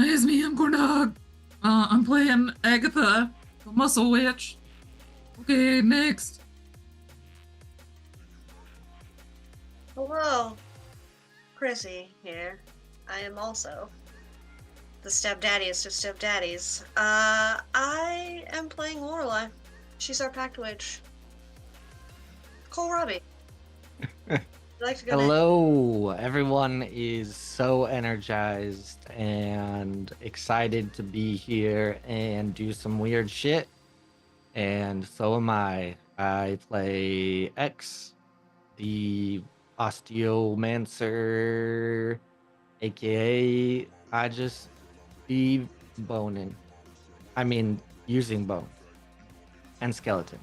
It's me, I'm Corndogg. I'm playing Agatha, the Muscle Witch. Okay, next. Hello, Chrissy here. I am also the stepdaddiest of stepdaddies. I am playing Lorelai. She's our Pact witch. Cohlrabi. Like to go Hello, everyone is so energized and excited to be here and do some weird shit. And so am I. I play X, the Osteomancer, aka I just be boning. I mean, using bone and skeleton.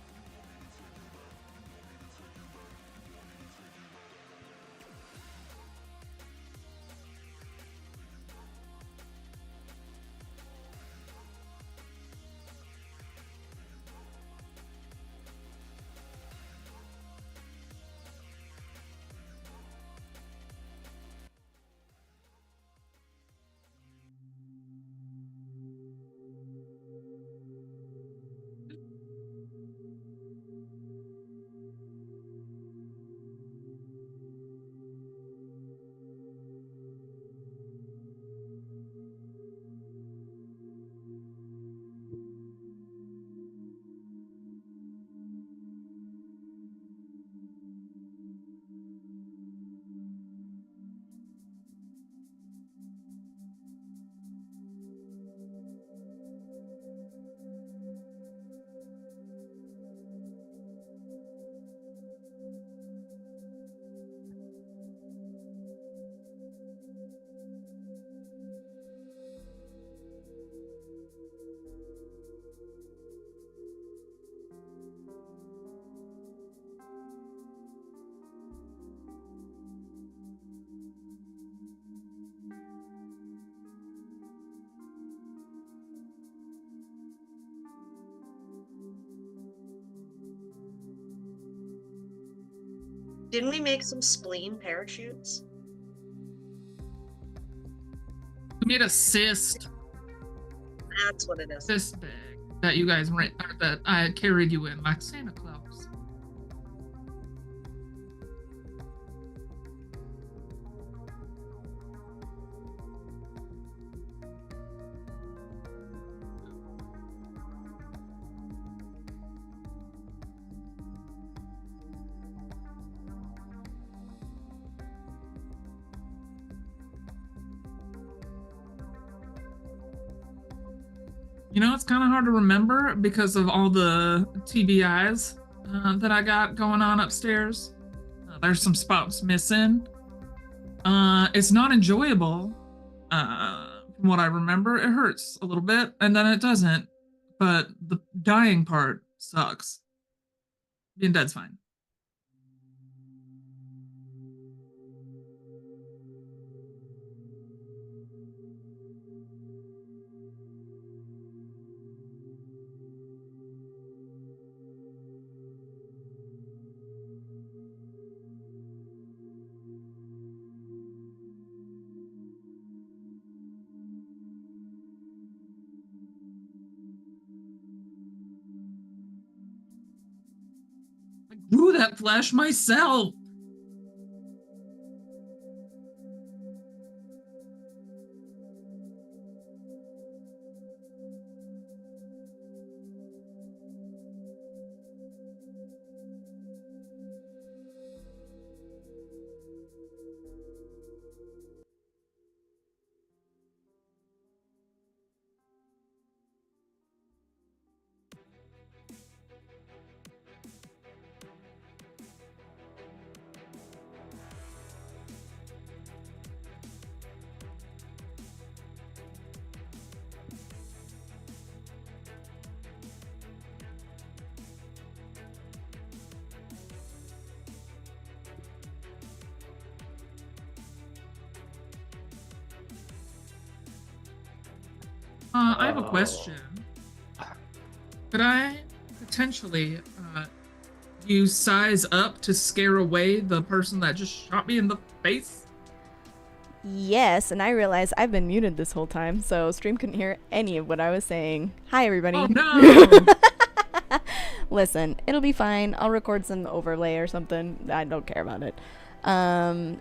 Didn't we make some spleen parachutes? We made a cyst That's what it is. bag that you guys ran, or that I carried you in, like Santa Claus. You know, it's kind of hard to remember because of all the TBIs that I got going on upstairs. There's some spots missing. It's not enjoyable. From what I remember, it hurts a little bit, and then it doesn't. But the dying part sucks. Being dead's fine. Grew that flesh myself. I have a question. Could I potentially use size up to scare away the person that just shot me in the face? Yes, and I realized I've been muted this whole time, so stream couldn't hear any of what I was saying. Hi, everybody. Oh no! Listen, it'll be fine. I'll record some overlay or something. I don't care about it.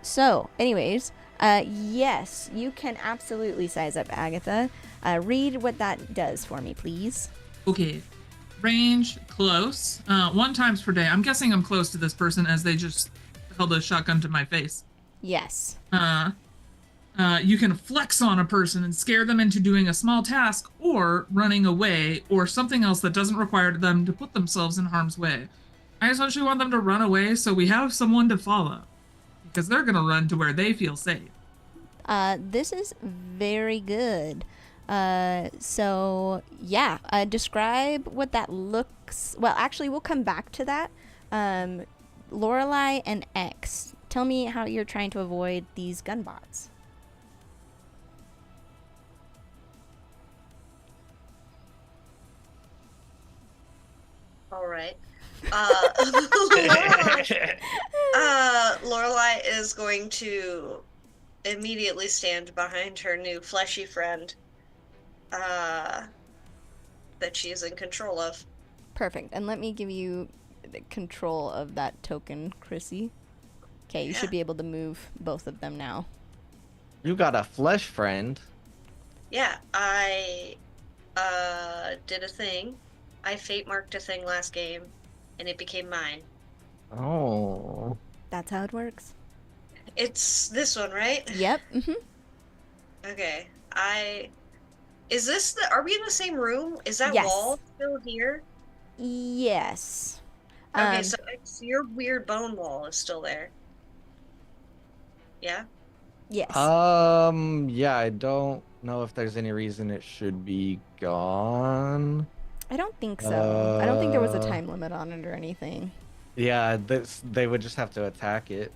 So, anyways, yes, you can absolutely size up Agatha. Read what that does for me, please. Okay. Range, close. 1 times per day. I'm guessing I'm close to this person as they just held a shotgun to my face. Yes. You can flex on a person and scare them into doing a small task or running away or something else that doesn't require them to put themselves in harm's way. I essentially want them to run away so we have someone to follow because they're going to run to where they feel safe. This is very good. So yeah, describe what that looks. Well, actually, we'll come back to that. Lorelai and X, tell me how you're trying to avoid these gun bots. All right. Lorelai is going to immediately stand behind her new fleshy friend that she is in control of. Perfect. And let me give you the control of that token, Chrissy. Okay, you should be able to move both of them now. You got a flesh friend. Yeah, I did a thing. I fate marked a thing last game, and it became mine. Oh. That's how it works. It's this one, right? Yep. Okay. Is this the... Are we in the same room? Is that Yes. wall still here? Yes. Okay, so your weird bone wall is still there. Yeah? Yes. Yeah, I don't know if there's any reason it should be gone. I don't think so. I don't think there was a time limit on it or anything. Yeah, they would just have to attack it.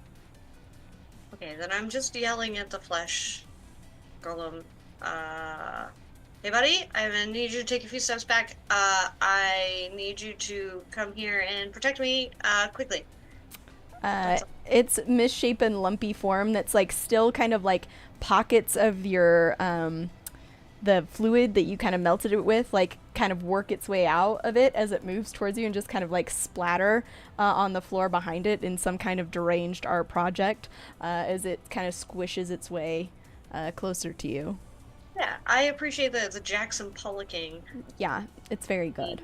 Okay, then I'm just yelling at the flesh golem. Hey buddy, I'm gonna need you to take a few steps back. I need you to come here and protect me, quickly. It's misshapen, lumpy form that's like still kind of like pockets of your the fluid that you kind of melted it with, like kind of work its way out of it as it moves towards you and just kind of like splatter on the floor behind it in some kind of deranged art project as it kind of squishes its way closer to you. Yeah, I appreciate the Jackson Pollocking. Yeah, it's very good.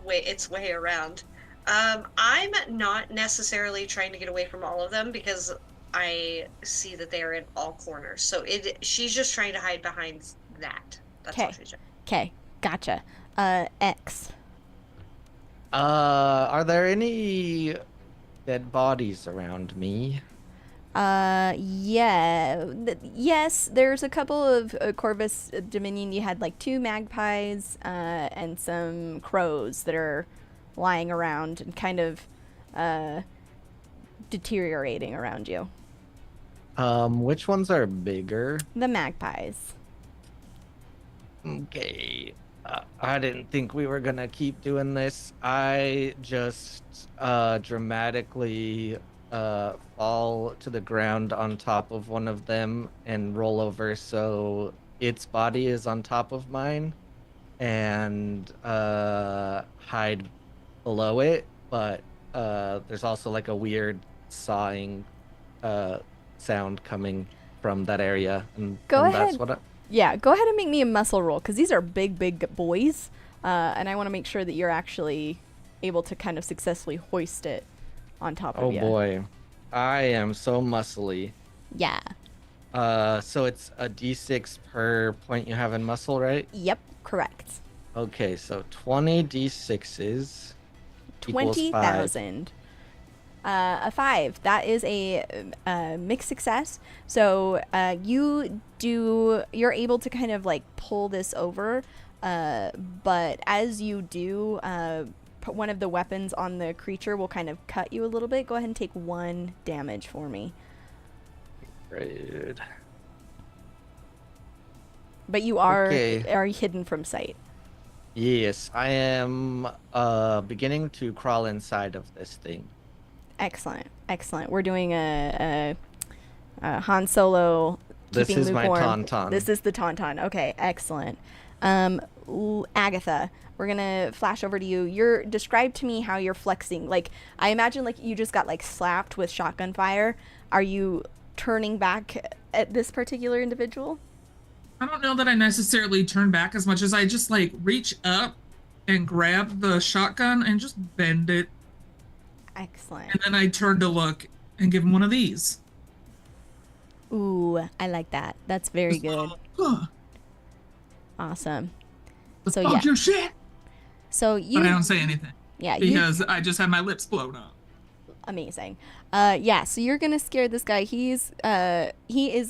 Its way around. I'm not necessarily trying to get away from all of them because I see that they are in all corners. So she's just trying to hide behind that. That's all she's doing. Okay, gotcha. X. Are there any dead bodies around me? Yeah. Yes, there's a couple of Corvus Dominion. You had like 2 magpies and some crows that are lying around and kind of deteriorating around you. Which ones are bigger? The magpies. Okay. I didn't think we were gonna keep doing this. I just dramatically fall to the ground on top of one of them and roll over so its body is on top of mine and hide below it, but there's also like a weird sawing sound coming from that area, and Go and ahead. that's what Yeah, go ahead and make me a muscle roll because these are big boys, and I want to make sure that you're actually able to kind of successfully hoist it on top of you. Oh boy, I am so muscly. Yeah. So it's a d6 per point you have in muscle, right? Yep, correct. Okay, so 20 d6s equals 20,000. A 5. That is a mixed success. So you're able to kind of like pull this over, but as you do, put one of the weapons on the creature will kind of cut you a little bit. Go ahead and take 1 damage for me. Great. But you are Okay. hidden from sight. Yes, I am beginning to crawl inside of this thing. Excellent, excellent. We're doing a Han Solo. This keeping is my lukewarm. tauntaun. This is the tauntaun. Okay, excellent. Agatha, we're gonna flash over to you. Describe to me how you're flexing. Like, I imagine like you just got like slapped with shotgun fire. Are you turning back at this particular individual? I don't know that I necessarily turn back as much as I just like reach up and grab the shotgun and just bend it. Excellent. And then I turn to look and give him one of these. Ooh, I like that. That's very good. Awesome. So yeah. Your shit. So you. But I don't say anything. Yeah. Because I just have my lips blown up. Amazing. Yeah. So you're gonna scare this guy. He is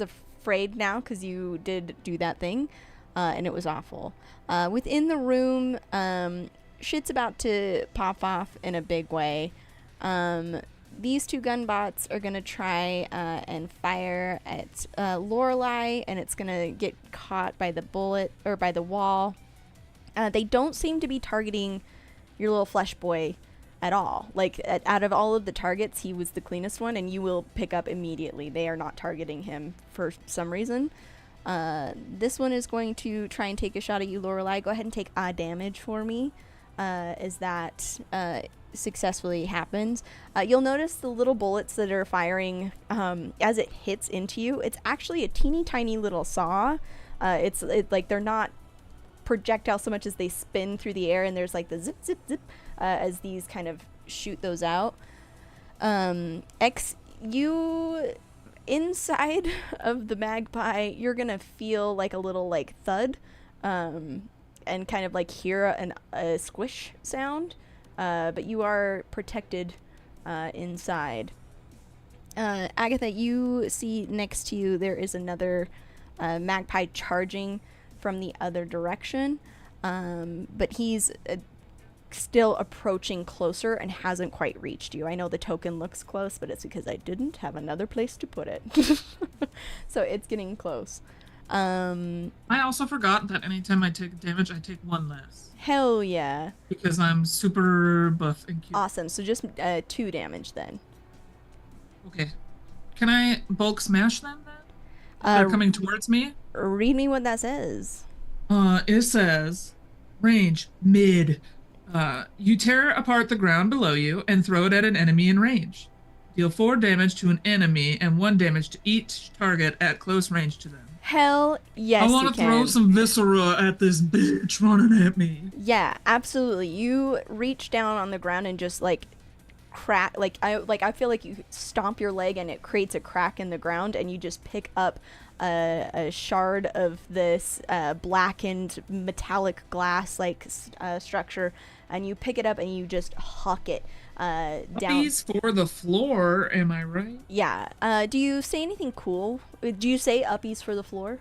afraid now because you did do that thing, and it was awful. Within the room, shit's about to pop off in a big way. These 2 gunbots are gonna try and fire at Lorelai, and it's gonna get caught by the bullet or by the wall. They don't seem to be targeting your little flesh boy at all. Like, out of all of the targets, he was the cleanest one, and you will pick up immediately. They are not targeting him for some reason. This one is going to try and take a shot at you, Lorelai. Go ahead and take damage for me, as that successfully happens. You'll notice the little bullets that are firing as it hits into you. It's actually a teeny tiny little saw. It's like they're not projectile so much as they spin through the air, and there's like the zip zip zip as these kind of shoot those out. You inside of the magpie, you're gonna feel like a little like thud and kind of like hear a squish sound, but you are protected inside. Agatha, you see next to you there is another magpie charging from the other direction, but he's still approaching closer and hasn't quite reached you. I know the token looks close, but it's because I didn't have another place to put it. So it's getting close. I also forgot that anytime I take damage, I take 1 less. Hell yeah. Because I'm super buff and cute. Awesome. So just 2 damage then. Okay. Can I bulk smash them then? They're coming towards me? Read me what that says. It says range mid. You tear apart the ground below you and throw it at an enemy in range. Deal 4 damage to an enemy and 1 damage to each target at close range to them. Hell yes, I want to throw some viscera at this bitch running at me. Yeah, absolutely. You reach down on the ground and just like crack, I feel like you stomp your leg and it creates a crack in the ground, and you just pick up a shard of this blackened metallic glass structure, and you pick it up and you just huck it down. Uppies for the floor, am I right? Yeah. Do you say anything cool? Do you say uppies for the floor?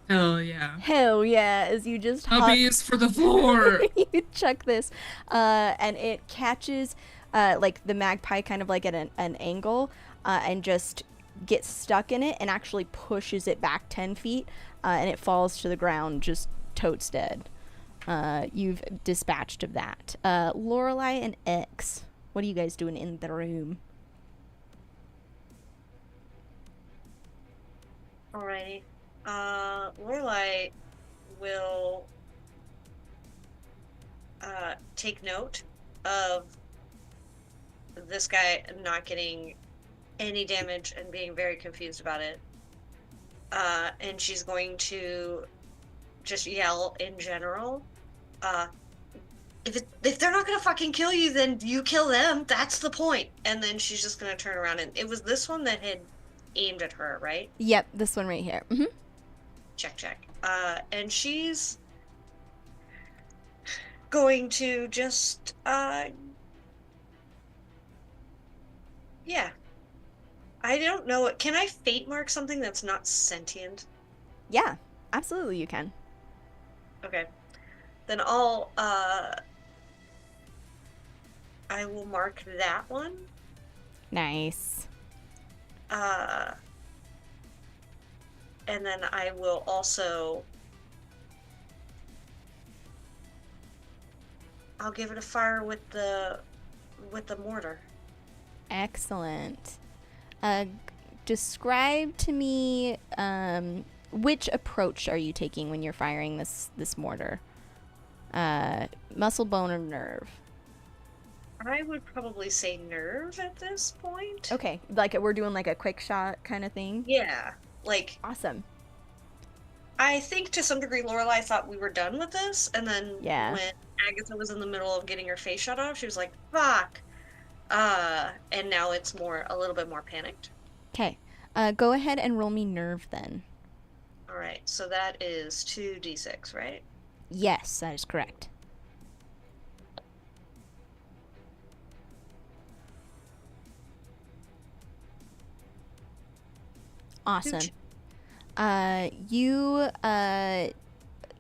Hell yeah. Hell yeah, as you just uppies for the floor. You chuck this, and it catches like the magpie kind of like at an angle, and just gets stuck in it and actually pushes it back 10 feet, and it falls to the ground just totes dead. You've dispatched of that. Lorelai and X, what are you guys doing in the room? Alrighty. Lorelai will take note of this guy not getting any damage and being very confused about it. And she's going to just yell in general. If they're not gonna fucking kill you, then you kill them. That's the point. And then she's just gonna turn around, and it was this one that had aimed at her, right? Yep, this one right here. Mm-hmm. Check. And she's going to just yeah. I don't know. Can I fate mark something that's not sentient? Yeah, absolutely you can. Okay. Then I will mark that one. Nice. And then I will also I'll give it a fire with the mortar. Excellent. Describe to me which approach are you taking when you're firing this mortar? Muscle, bone, or nerve? I would probably say nerve at this point. Okay, like we're doing like a quick shot kind of thing? Yeah, like... Awesome. I think to some degree Lorelai thought we were done with this, and then when Agatha was in the middle of getting her face shut off, she was like, fuck. And now it's a little bit more panicked. Okay, go ahead and roll me nerve then. Alright, so that is 2d6, right? Yes, that is correct. Awesome. You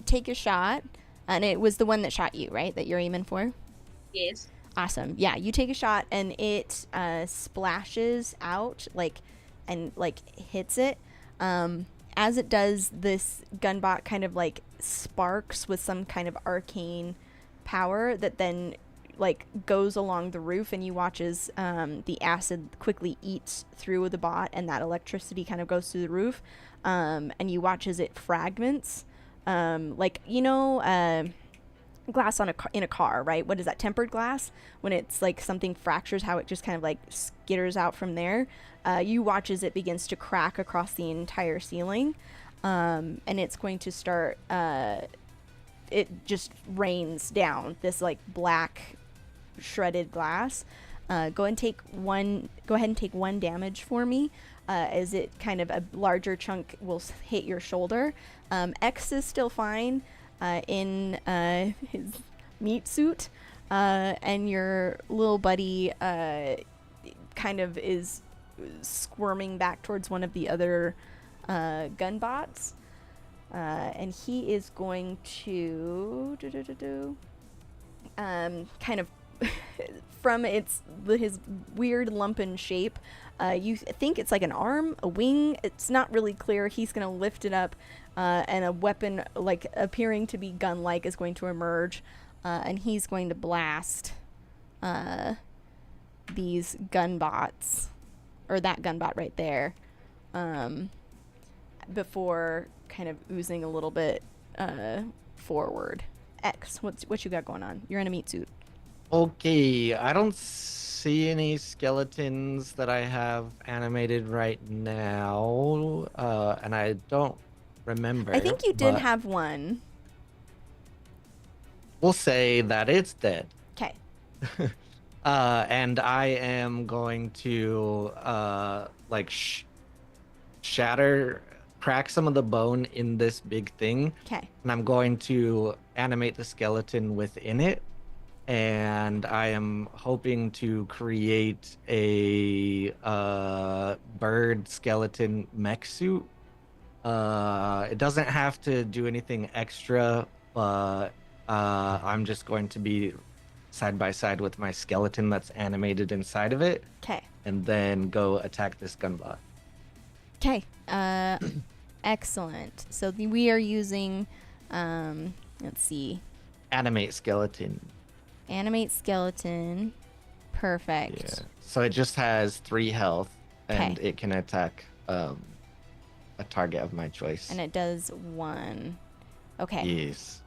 take a shot, and it was the one that shot you, right? That you're aiming for? Yes. Awesome. Yeah, you take a shot, and it splashes out, and hits it. As it does, this gunbot kind of sparks with some kind of arcane power that then goes along the roof, and you watch as the acid quickly eats through the bot, and that electricity kind of goes through the roof, and you watch as it fragments, glass in a car, right? What is that, tempered glass? When it's something fractures, how it just kind of skitters out from there. You watch as it begins to crack across the entire ceiling, and it's going to start it just rains down this black shredded glass. Go ahead and take one damage for me, as it kind of a larger chunk will hit your shoulder. X is still fine in his meat suit, and your little buddy kind of is squirming back towards one of the other gun bots, and he is going to kind of from his weird lumpen shape, you think it's like an arm, a wing, it's not really clear. He's going to lift it up, and a weapon appearing to be gun-like is going to emerge, and he's going to blast these gun bots or that gunbot right there, before kind of oozing a little bit forward. X, what you got going on? You're in a meat suit. Okay, I don't see any skeletons that I have animated right now, and I don't remember. I think you did but have one. We'll say that it's dead. Okay. And I am going to like crack some of the bone in this big thing. Okay. And I'm going to animate the skeleton within it. And I am hoping to create a bird skeleton mech suit. It doesn't have to do anything extra, but I'm just going to be side by side with my skeleton that's animated inside of it. Okay. And then go attack this gunbot. Okay. Excellent. So we are using, let's see. Animate skeleton. Animate skeleton. Perfect. Yeah. So it just has 3 health, and it can attack a target of my choice. And it does 1. Okay. Yes.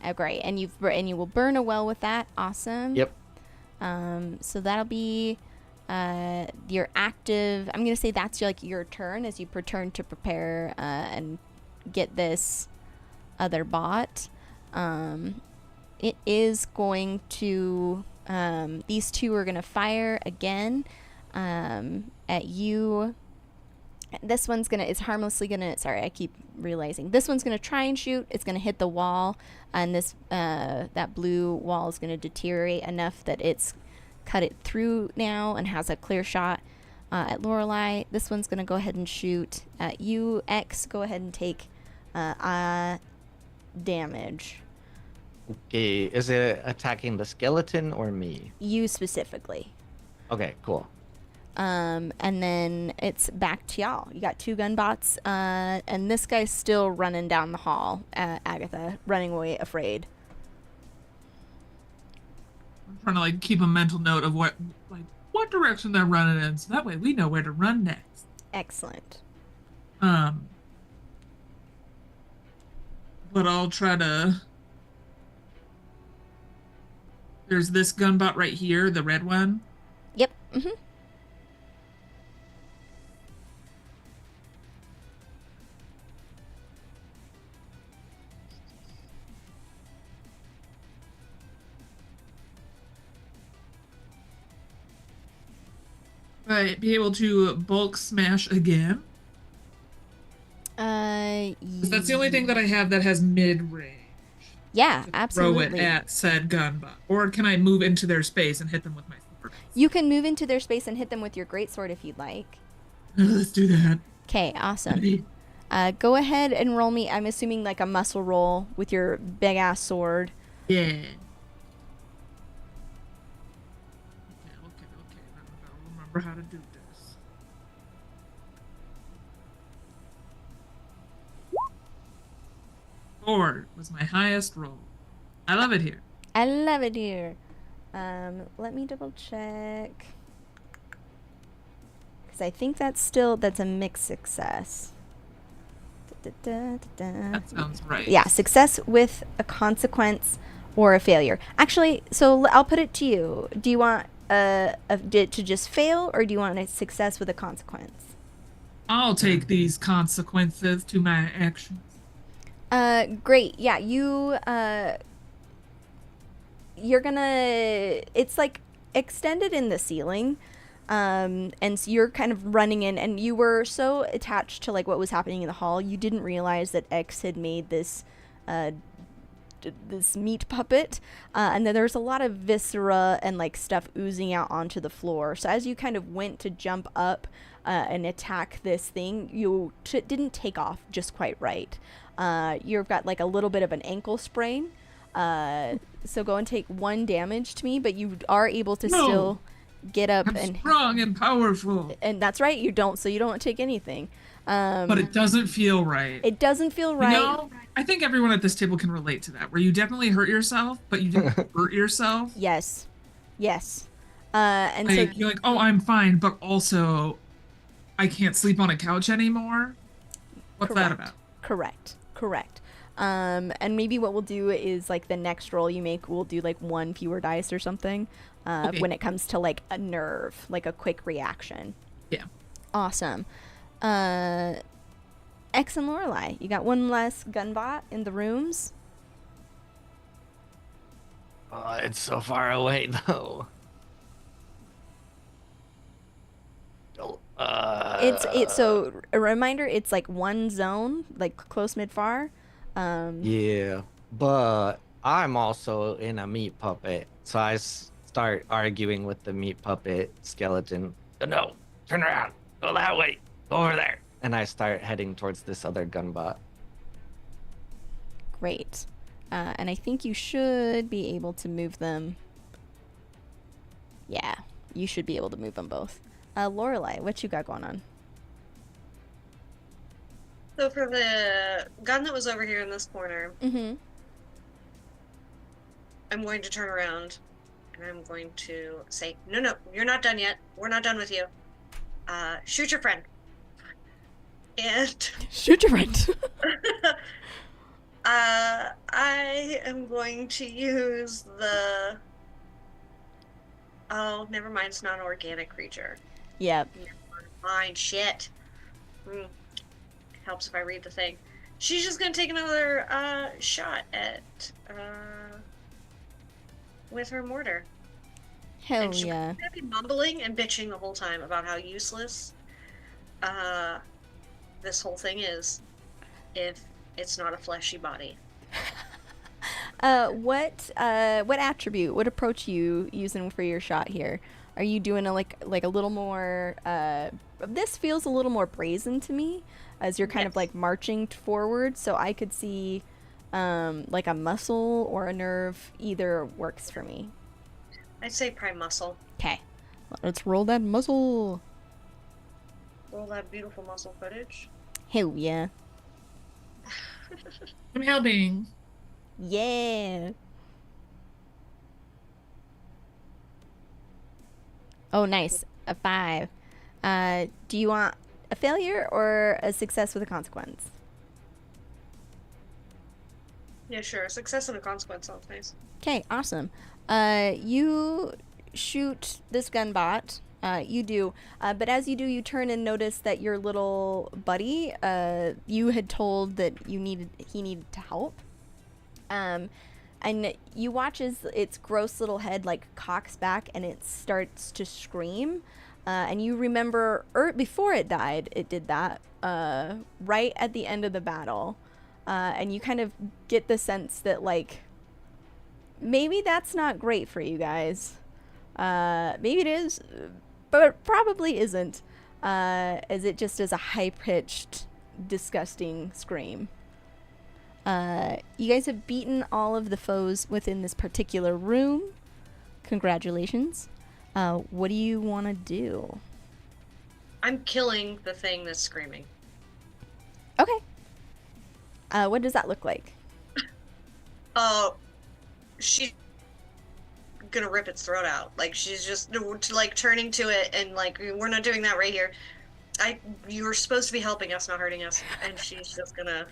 Oh, great. And you will burn a well with that. Awesome. Yep. So that'll be your active. I'm gonna say that's like your turn as you turn to prepare and get this other bot. It is going to. These two are gonna fire again at you. This one's gonna. It's harmlessly gonna. Sorry, I keep realizing this one's gonna try and shoot. It's gonna hit the wall, and this that blue wall is gonna deteriorate enough that it's cut it through now and has a clear shot at Lorelai. This one's gonna go ahead and shoot at you. X, go ahead and take damage. Okay. Is it attacking the skeleton or me? You specifically. Okay. Cool. And then it's back to y'all. You got 2 gunbots, and this guy's still running down the hall. Agatha, running away, afraid. I'm trying to like keep a mental note of what direction they're running in, so that way we know where to run next. Excellent. But I'll try to. There's this gunbot right here, the red one. Yep. Mm-hmm. Right, be able to bulk smash again. 'Cause that's the only thing that I have that has mid range. Yeah, Throw absolutely. it at said gunbot, or can I move into their space and hit them with my sword? You can move into their space and hit them with your greatsword if you'd like. Let's do that. Okay, awesome. Go ahead and roll me. I'm assuming like a muscle roll with your big ass sword. Yeah. Okay. I'll remember how to do this. Four was my highest roll. I love it here. I love it here. Let me double check. Because I think that's a mixed success. That sounds right. Yeah, success with a consequence or a failure. Actually, so I'll put it to you. Do you want to just fail, or do you want a success with a consequence? I'll take these consequences to my actions. Great. Yeah, you're gonna. It's like extended in the ceiling. And so you're kind of running in, and you were so attached to like what was happening in the hall, you didn't realize that X had made this this meat puppet, and then there's a lot of viscera and like stuff oozing out onto the floor. So as you kind of went to jump up and attack this thing, you didn't take off just quite right. You've got like a little bit of an ankle sprain, so go and take 1 damage to me, but you are able to still get up. I'm strong and powerful. And that's right, you don't take anything. But it doesn't feel right. It doesn't feel right. You know, I think everyone at this table can relate to that, where you definitely hurt yourself, but you didn't hurt yourself. Yes. And so Like, you're like, oh, I'm fine, but also I can't sleep on a couch anymore. What's that about? Correct. And maybe what we'll do is like the next roll you make, we'll do like 1 fewer dice or something. Okay. When it comes to like a nerve, like a quick reaction. Yeah. Awesome. X and Lorelai, you got 1 less gunbot in the rooms. It's so far away though. It's so a reminder. It's like 1 zone, like close, mid, far. Yeah, but I'm also in a meat puppet, so I start arguing with the meat puppet skeleton. No, turn around, go that way, go over there, and I start heading towards this other gunbot. Great. And I think you should be able to move them. Yeah, you should be able to move them both. Lorelai, what you got going on? So for the gun that was over here in this corner, Mm-hmm. I'm going to turn around and I'm going to say, no, you're not done yet. We're not done with you. Shoot your friend. And Shoot your friend. I am going to use the... Oh, never mind. It's not an organic creature. Yep. Never mind. Shit. Helps if I read the thing. She's just gonna take another shot at with her mortar. Hell And she's yeah. gonna be mumbling and bitching the whole time about how useless this whole thing is if it's not a fleshy body. What attribute, what approach you using for your shot here? Are you doing a like a little more this feels a little more brazen to me as you're kind of like marching forward, so I could see like a muscle or a nerve. Either works for me. I'd say prime muscle. Okay. Let's roll that muscle. Roll that beautiful muscle footage. Hell yeah. I'm helping. Yeah. Oh, nice. A 5. Do you want a failure or a success with a consequence? Yeah, sure. Success and a consequence sounds nice. Okay, awesome. You shoot this gunbot. You do. But as you do, you turn and notice that your little buddy, you had told that he needed to help. And you watch as its gross little head like cocks back and it starts to scream. And you remember before it died, it did that right at the end of the battle. And you kind of get the sense that like maybe that's not great for you guys. Maybe it is, but it probably isn't, as it just is a high-pitched, disgusting scream. You guys have beaten all of the foes within this particular room. Congratulations. What do you want to do? I'm killing the thing that's screaming. Okay. What does that look like? Oh, she's gonna rip its throat out. Like, she's just like turning to it and like, we're not doing that right here. You were supposed to be helping us, not hurting us. And she's just gonna...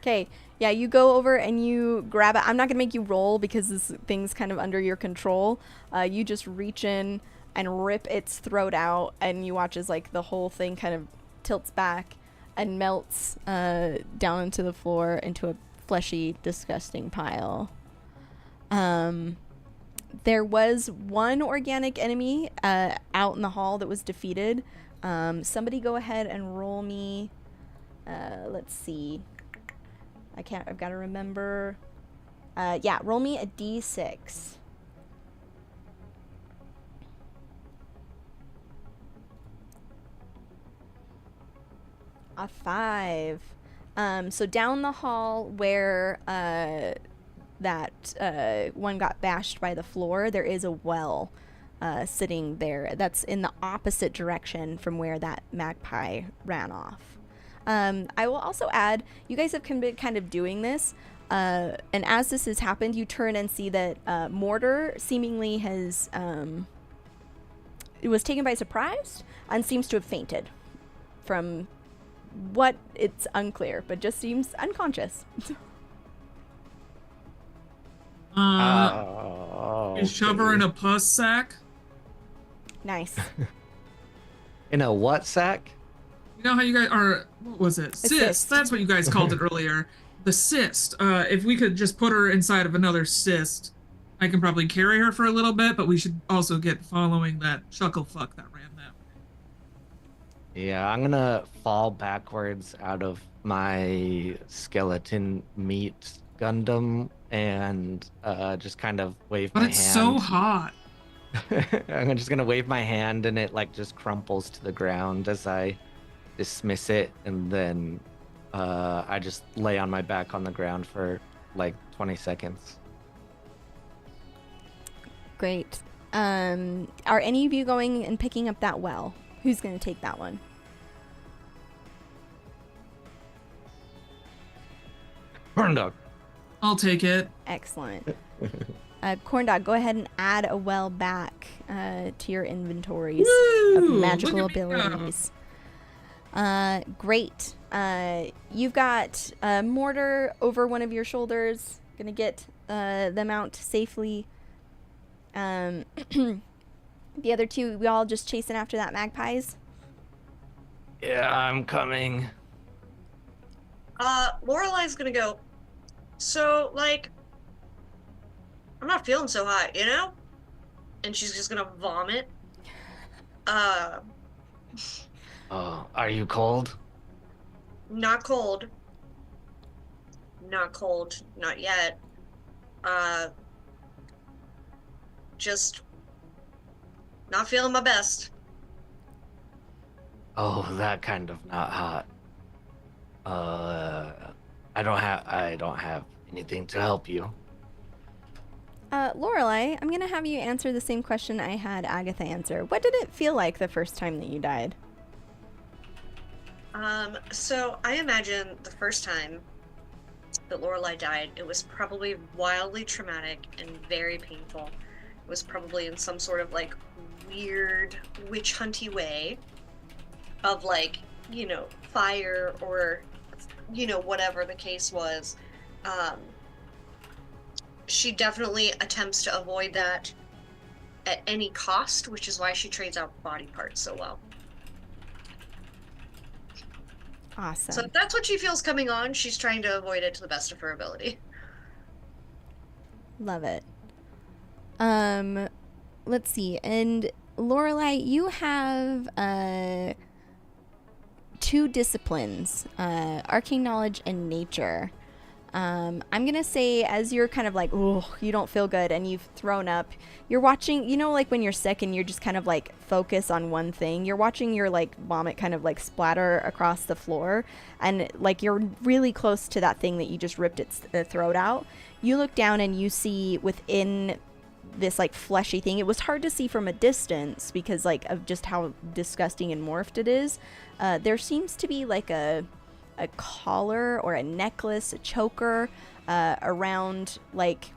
Okay, yeah, you go over and you grab it. I'm not gonna make you roll because this thing's kind of under your control. You just reach in and rip its throat out, and you watch as like the whole thing kind of tilts back and melts down into the floor into a fleshy, disgusting pile. There was one organic enemy out in the hall that was defeated. Somebody go ahead and roll me. Let's see. I've got to remember. Yeah, roll me a d6. A 5. So down the hall where that one got bashed by the floor, there is a well sitting there. That's in the opposite direction from where that magpie ran off. I will also add, you guys have been kind of doing this, and as this has happened, you turn and see that Mortar seemingly has was taken by surprise and seems to have fainted. From what, it's unclear, but just seems unconscious. You shove her in a pus sack. Nice. In a what sack? You know how you guys are, what was it? Cyst. That's what you guys called it earlier. The cyst. If we could just put her inside of another cyst, I can probably carry her for a little bit, but we should also get following that chuckle fuck that ran that way. Yeah, I'm gonna fall backwards out of my skeleton meat Gundam and just kind of wave my hand. But it's so hot. I'm just gonna wave my hand and it like just crumples to the ground as I dismiss it, and then I just lay on my back on the ground for like 20 seconds. Great. Are any of you going and picking up that well? Who's going to take that one? Corndogg. I'll take it. Excellent. Corndogg, go ahead and add a well back to your inventories of magical abilities. Great. You've got Mortar over one of your shoulders. Gonna get them out safely. The other two, we all just chasing after that magpies? Yeah, I'm coming. Lorelai's gonna go, so, like, I'm not feeling so hot, you know? And she's just gonna vomit. Oh, are you cold? Not cold. Not cold. Not yet. Just not feeling my best. Oh, that kind of not hot. I don't have anything to help you. Lorelai, I'm gonna have you answer the same question I had Agatha answer. What did it feel like the first time that you died? So I imagine the first time that Lorelai died, it was probably wildly traumatic and very painful. It was probably in some sort of like weird witch hunty way of like, you know, fire or, you know, whatever the case was. She definitely attempts to avoid that at any cost, which is why she trades out body parts so well. Awesome. So if that's what she feels coming on, she's trying to avoid it to the best of her ability. Love it. Let's see. And Lorelai, you have two disciplines, arcane knowledge and nature. I'm gonna say as you're kind of like, oh, you don't feel good and you've thrown up, you're watching, you know, like when you're sick and you're just kind of like focus on one thing, you're watching your like vomit kind of like splatter across the floor, and like you're really close to that thing that you just ripped its throat out. You look down and you see within this like fleshy thing, it was hard to see from a distance because like of just how disgusting and morphed it is. There seems to be like a collar or a necklace, a choker around like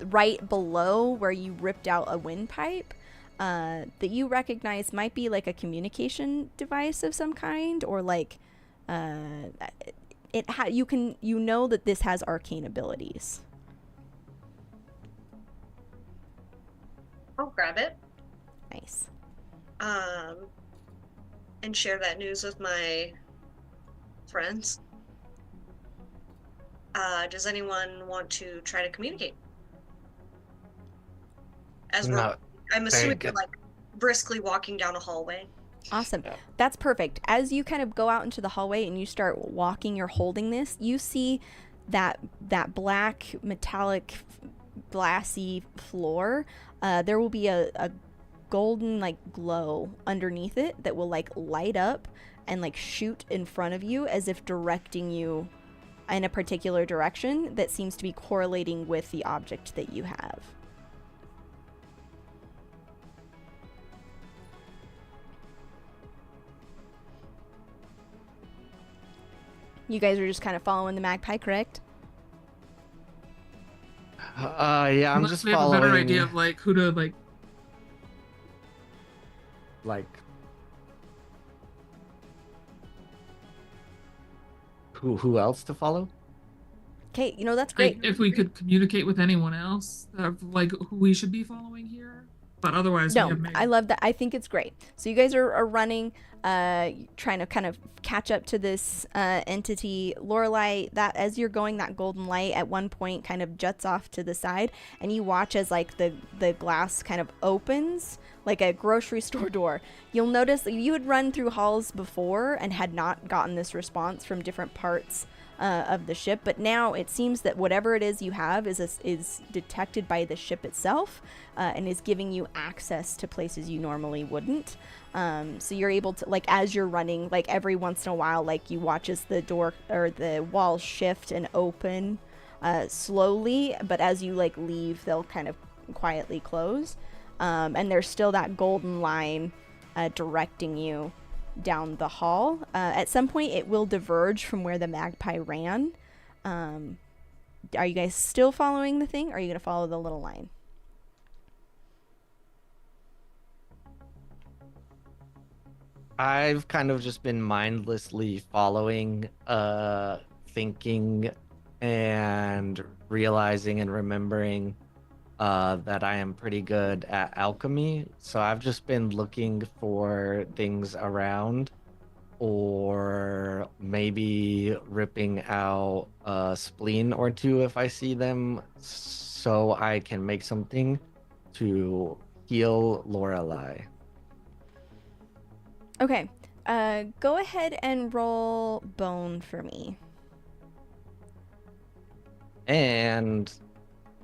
right below where you ripped out a windpipe that you recognize might be like a communication device of some kind, or like you know that this has arcane abilities. I'll grab it. Nice. And share that news with my friends. Does anyone want to try to communicate? As we're, I'm assuming we're like briskly walking down a hallway. Awesome. Yeah. That's perfect. As you kind of go out into the hallway and you start walking, you're holding this, you see that black metallic glassy floor. There will be a golden like glow underneath it that will like light up and like shoot in front of you as if directing you in a particular direction that seems to be correlating with the object that you have. You guys are just kind of following the magpie, correct? Yeah, I'm just we have following. a better idea of like who to like. like who else to follow? Okay, that's great. If we could communicate with anyone else, like who we should be following here, but otherwise we No, have Megan. I love that. I think it's great. So you guys are running, trying to kind of catch up to this entity. Lorelai, that as you're going, that golden light at one point kind of juts off to the side, and you watch as like the glass kind of opens like a grocery store door. You'll notice that you had run through halls before and had not gotten this response from different parts of the ship, but now it seems that whatever it is you have is detected by the ship itself, and is giving you access to places you normally wouldn't. So you're able to, like, as you're running, like every once in a while, like you watch as the door or the walls shift and open slowly, but as you like leave, they'll kind of quietly close, and there's still that golden line directing you down the hall. At some point it will diverge from where the magpie ran. Are you guys still following the thing, or are you going to follow the little line? I've kind of just been mindlessly following, thinking and realizing and remembering that I am pretty good at alchemy. So I've just been looking for things around, or maybe ripping out a spleen or two if I see them, so I can make something to heal Lorelai. Okay, go ahead and roll bone for me. And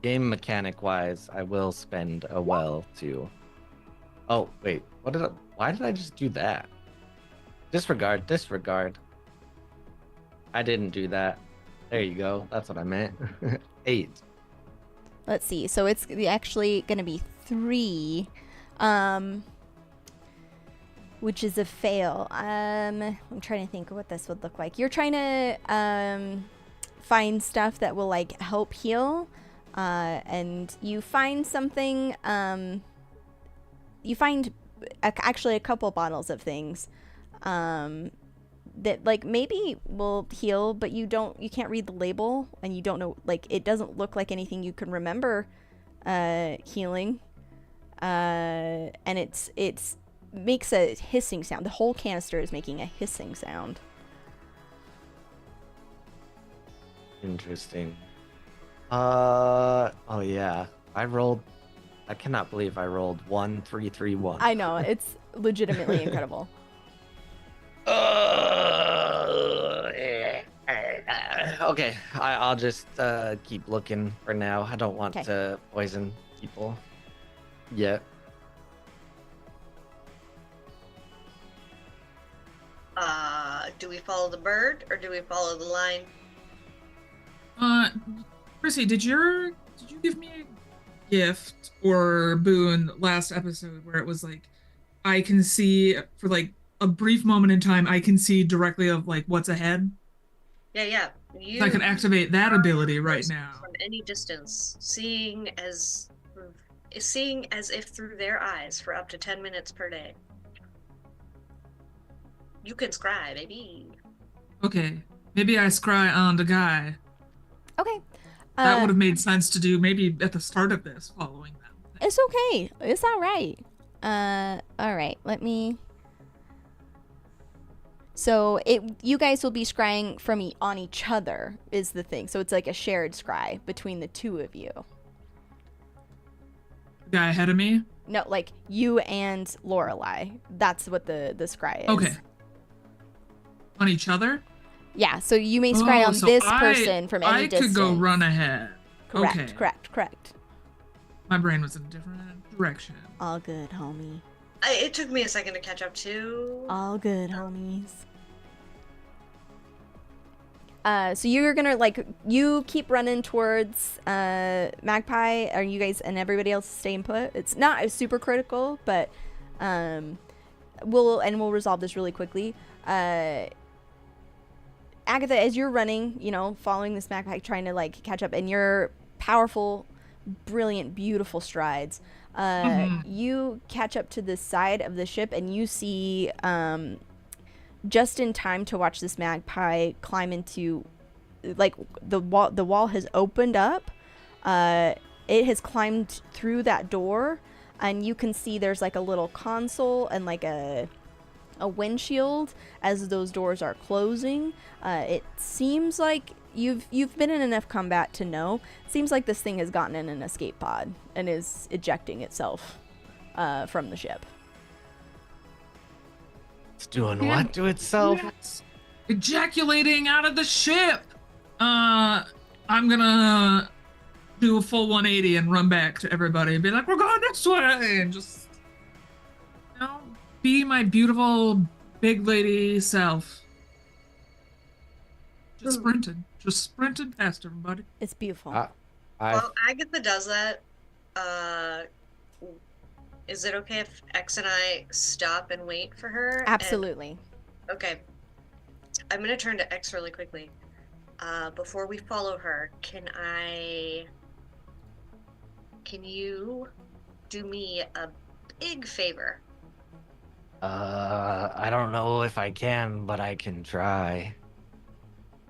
game mechanic wise, I will spend a well to. Oh wait, why did I just do that? Disregard. I didn't do that. There you go. That's what I meant. 8. Let's see. So it's actually going to be 3, which is a fail. I'm trying to think of what this would look like. You're trying to find stuff that will like help heal, and you find something. You find actually a couple bottles of things that like maybe will heal, but you can't read the label, and you don't know, like it doesn't look like anything you can remember healing, and it's makes a hissing sound. The whole canister is making a hissing sound. Interesting. Oh yeah, I cannot believe I rolled 1, 3, 3, 1. I know, it's legitimately incredible. Okay, I'll just keep looking for now. I don't want Okay. to poison people yet. Do we follow the bird or do we follow the line? Chrissy, did you give me a gift or boon last episode where it was like I can see for like a brief moment in time, I can see directly of like what's ahead? Yeah. So I can activate that ability right now. From any distance, seeing as if through their eyes for up to 10 minutes per day. You can scry, baby. Okay, maybe I scry on the guy. Okay. That would have made sense to do maybe at the start of this, following them. It's okay. It's all right. All right. Let me. So you guys will be scrying on each other is the thing. So it's like a shared scry between the two of you. The guy ahead of me? No, like you and Lorelai. That's what the scry is. Okay. On each other? Yeah, so you may scry on so this person from any distance. I could go run ahead. Correct, Okay. correct. My brain was in a different direction. All good, homie. It took me a second to catch up too. All good, homies. So you're gonna you keep running towards Magpie. Are you guys and everybody else staying put? It's not super critical, but we'll resolve this really quickly. Agatha, as you're running, following this Magpie, trying to catch up, and your powerful brilliant, beautiful strides. You catch up to the side of the ship, and you see, just in time to watch this magpie climb into, like, the wall has opened up. It has climbed through that door, and you can see there's like a little console and like a windshield as those doors are closing. It seems like you've been in enough combat to know. It seems like this thing has gotten in an escape pod and is ejecting itself from the ship. It's doing what to itself? Yes. Ejaculating out of the ship. I'm gonna do a full 180 and run back to everybody and be like, we're going this way, and just, you know, be my beautiful big lady self. Just sprinted past everybody. It's beautiful. Well, Agatha does that. Is it okay if X and I stop and wait for her? Absolutely. Okay. I'm gonna turn to X really quickly. Before we follow her, can you do me a big favor? I don't know if I can, but I can try.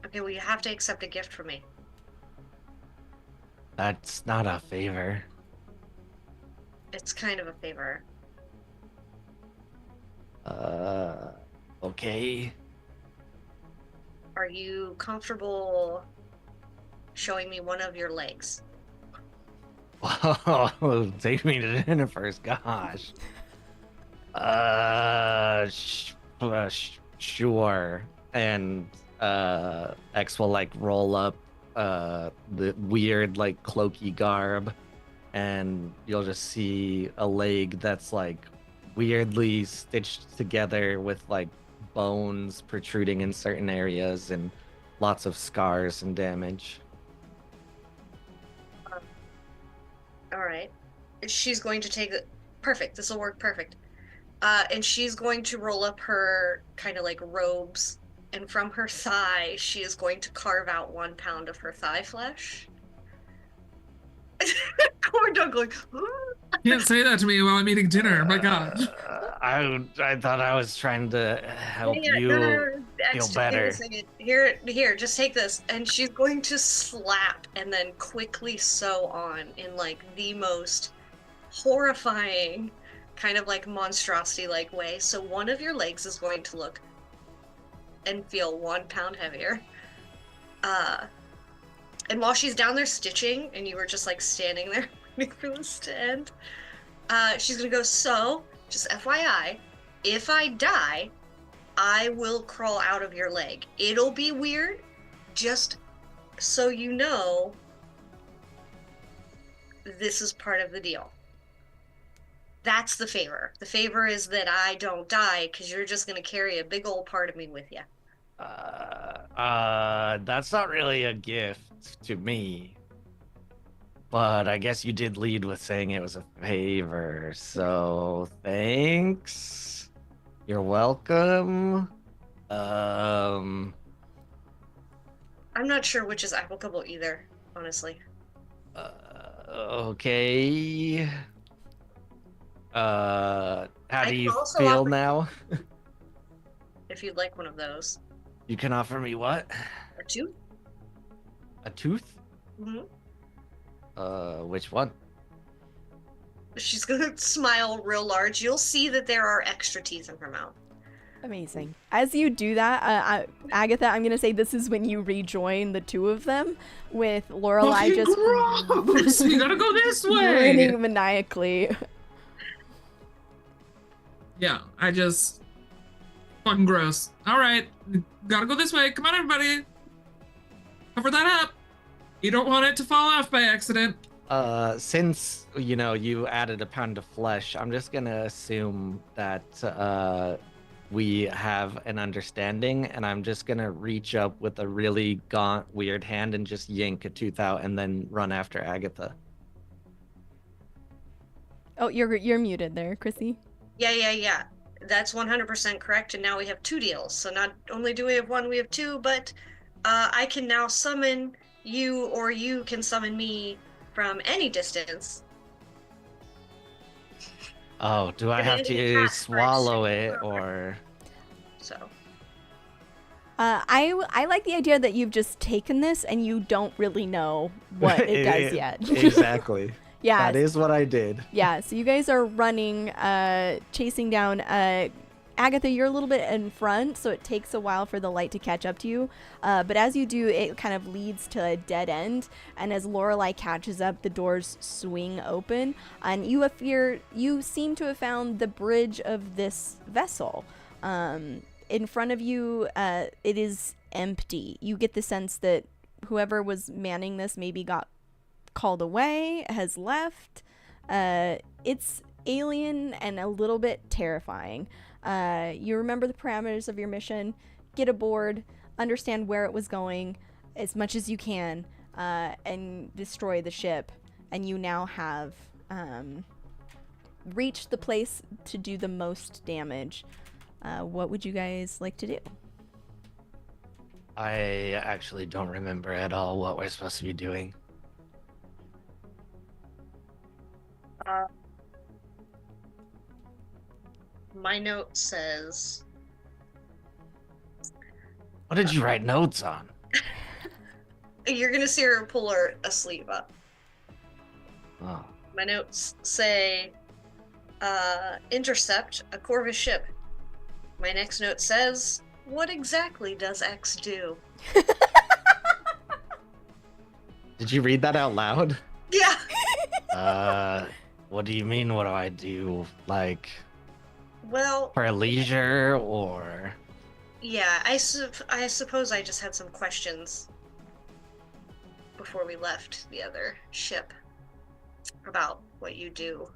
Okay, well, you have to accept a gift from me. That's not a favor. It's kind of a favor. Okay. Are you comfortable showing me one of your legs? Whoa, take me to dinner first, gosh. Sure. And X will like roll up the weird like cloaky garb, and you'll just see a leg that's like weirdly stitched together with like bones protruding in certain areas and lots of scars and damage. All right. She's going to take it. Perfect. This will work perfect. And she's going to roll up her kind of like robes, and from her thigh, she is going to carve out 1 pound of her thigh flesh. Corndogg like, You can't say that to me while I'm eating dinner. My God. I thought I was trying to help you feel X, better. Here, just take this. And she's going to slap and then quickly sew on in like the most horrifying kind of like monstrosity like way. So one of your legs is going to look and feel 1 pound heavier. And while she's down there stitching and you were just like standing there waiting for this to end, she's gonna go, so just FYI, if I die, I will crawl out of your leg. It'll be weird, just so you know, this is part of the deal. That's the favor. The favor is that I don't die, because you're just going to carry a big old part of me with you. That's not really a gift to me. But I guess you did lead with saying it was a favor, so thanks. You're welcome. I'm not sure which is applicable either, honestly. Okay. How do you also feel offer- now? If you'd like one of those. You can offer me what? A tooth? A tooth? Mm-hmm. Which one? She's gonna smile real large. You'll see that there are extra teeth in her mouth. Amazing. As you do that, Agatha, I'm gonna say this is when you rejoin the two of them, with Lorelai just gross! You gotta go this way! grinning maniacally. Yeah, I just fucking gross. All right, gotta go this way. Come on, everybody. Cover that up. You don't want it to fall off by accident. Since you added a pound of flesh, I'm just gonna assume that we have an understanding, and I'm just gonna reach up with a really gaunt, weird hand and just yank a tooth out, and then run after Agatha. Oh, you're muted there, Chrissy. Yeah. That's 100% correct, and now we have 2 deals. So not only do we have 1, we have 2, but I can now summon you, or you can summon me from any distance. Oh, do I have to swallow it or? So. I like the idea that you've just taken this and you don't really know what it does yet. Exactly. Yeah. That is what I did. Yeah, so you guys are running, chasing down. Agatha, you're a little bit in front, so it takes a while for the light to catch up to you. But as you do, it kind of leads to a dead end. And as Lorelai catches up, the doors swing open. And you seem to have found the bridge of this vessel. In front of you, it is empty. You get the sense that whoever was manning this maybe got called away, has left. It's alien and a little bit terrifying. You remember the parameters of your mission, get aboard, understand where it was going as much as you can, and destroy the ship. And you now have reached the place to do the most damage. What would you guys like to do? I actually don't remember at all what we're supposed to be doing. My note says... What did you write notes on? You're gonna see her pull a sleeve up. Oh. My notes say, intercept a Corvus ship. My next note says, what exactly does X do? Did you read that out loud? Yeah. What do you mean, what do I do? Like, Well, for leisure or? yeah, I suppose I just had some questions before we left the other ship about what you do,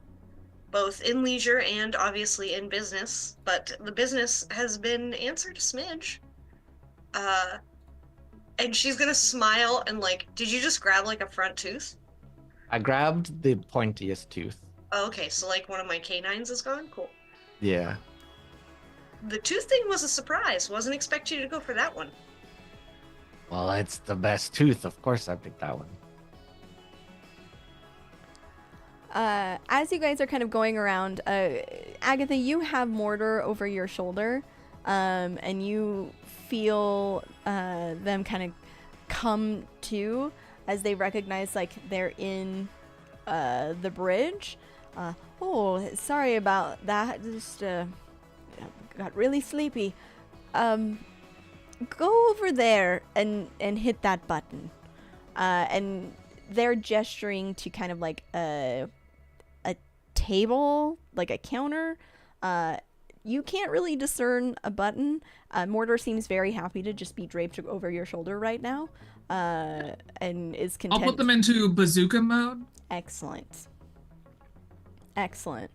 both in leisure and obviously in business, but the business has been answered a smidge. And she's gonna smile and like, did you just grab like a front tooth? I grabbed the pointiest tooth. Oh, okay, so like one of my canines is gone? Cool. Yeah. The tooth thing was a surprise. Wasn't expecting you to go for that one. Well, it's the best tooth. Of course I picked that one. As you guys are kind of going around, Agatha, you have Mortar over your shoulder, and you feel them kind of come to as they recognize like they're in the bridge. Oh, sorry about that. Just got really sleepy. Go over there and hit that button. And they're gesturing to kind of like a table, like a counter. You can't really discern a button. Mortar seems very happy to just be draped over your shoulder right now, and is content. I'll put them into bazooka mode. Excellent. Excellent.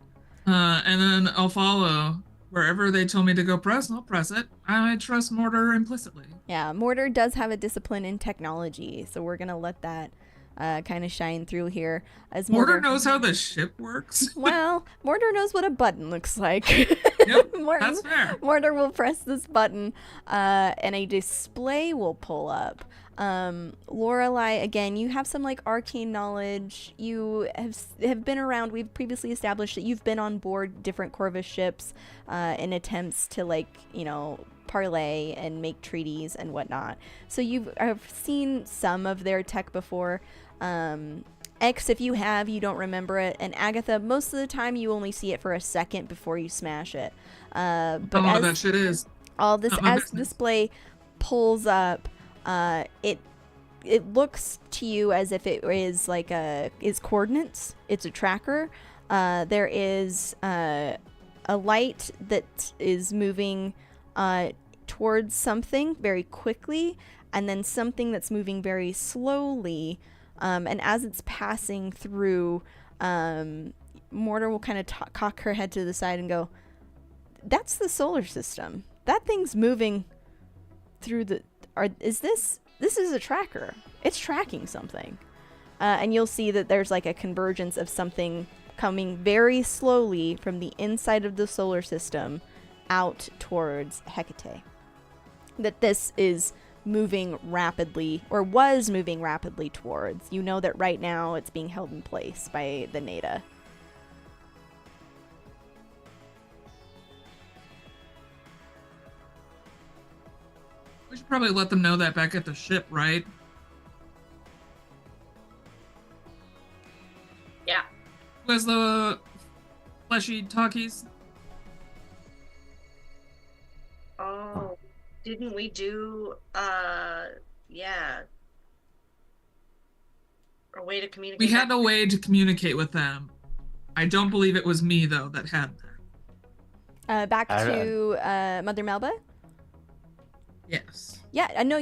And then I'll follow wherever they tell me to go press, and I'll press it. I trust Mortar implicitly. Yeah, Mortar does have a discipline in technology, so we're gonna let that kind of shine through here. As Mortar knows how the ship works. Well, Mortar knows what a button looks like. Yep, that's fair. Mortar will press this button, and a display will pull up. Lorelai, again, you have some like arcane knowledge. You have been around. We've previously established that you've been on board different Corvus ships in attempts to like, you know, parlay and make treaties and whatnot. So I've seen some of their tech before. X, if you have, you don't remember it. And Agatha, most of the time you only see it for a second before you smash it. But I don't know what that shit is. All this as the display pulls up, it looks to you as if it is like is coordinates. It's a tracker. There is a light that is moving towards something very quickly, and then something that's moving very slowly. And as it's passing through, Mortar will kind of cock her head to the side and go, "That's the solar system. That thing's moving through the. This is a tracker. It's tracking something." And you'll see that there's like a convergence of something coming very slowly from the inside of the solar system out towards Hecate. That this is moving rapidly, or was moving rapidly towards. You know that right now it's being held in place by the Nada. We should probably let them know that back at the ship, right? Yeah. Who has the fleshy talkies? Oh, didn't we do, yeah. A way to communicate. We had a way to communicate with them. I don't believe it was me, though, that had that. Back to Mother Melba? Yes. Yeah, I know.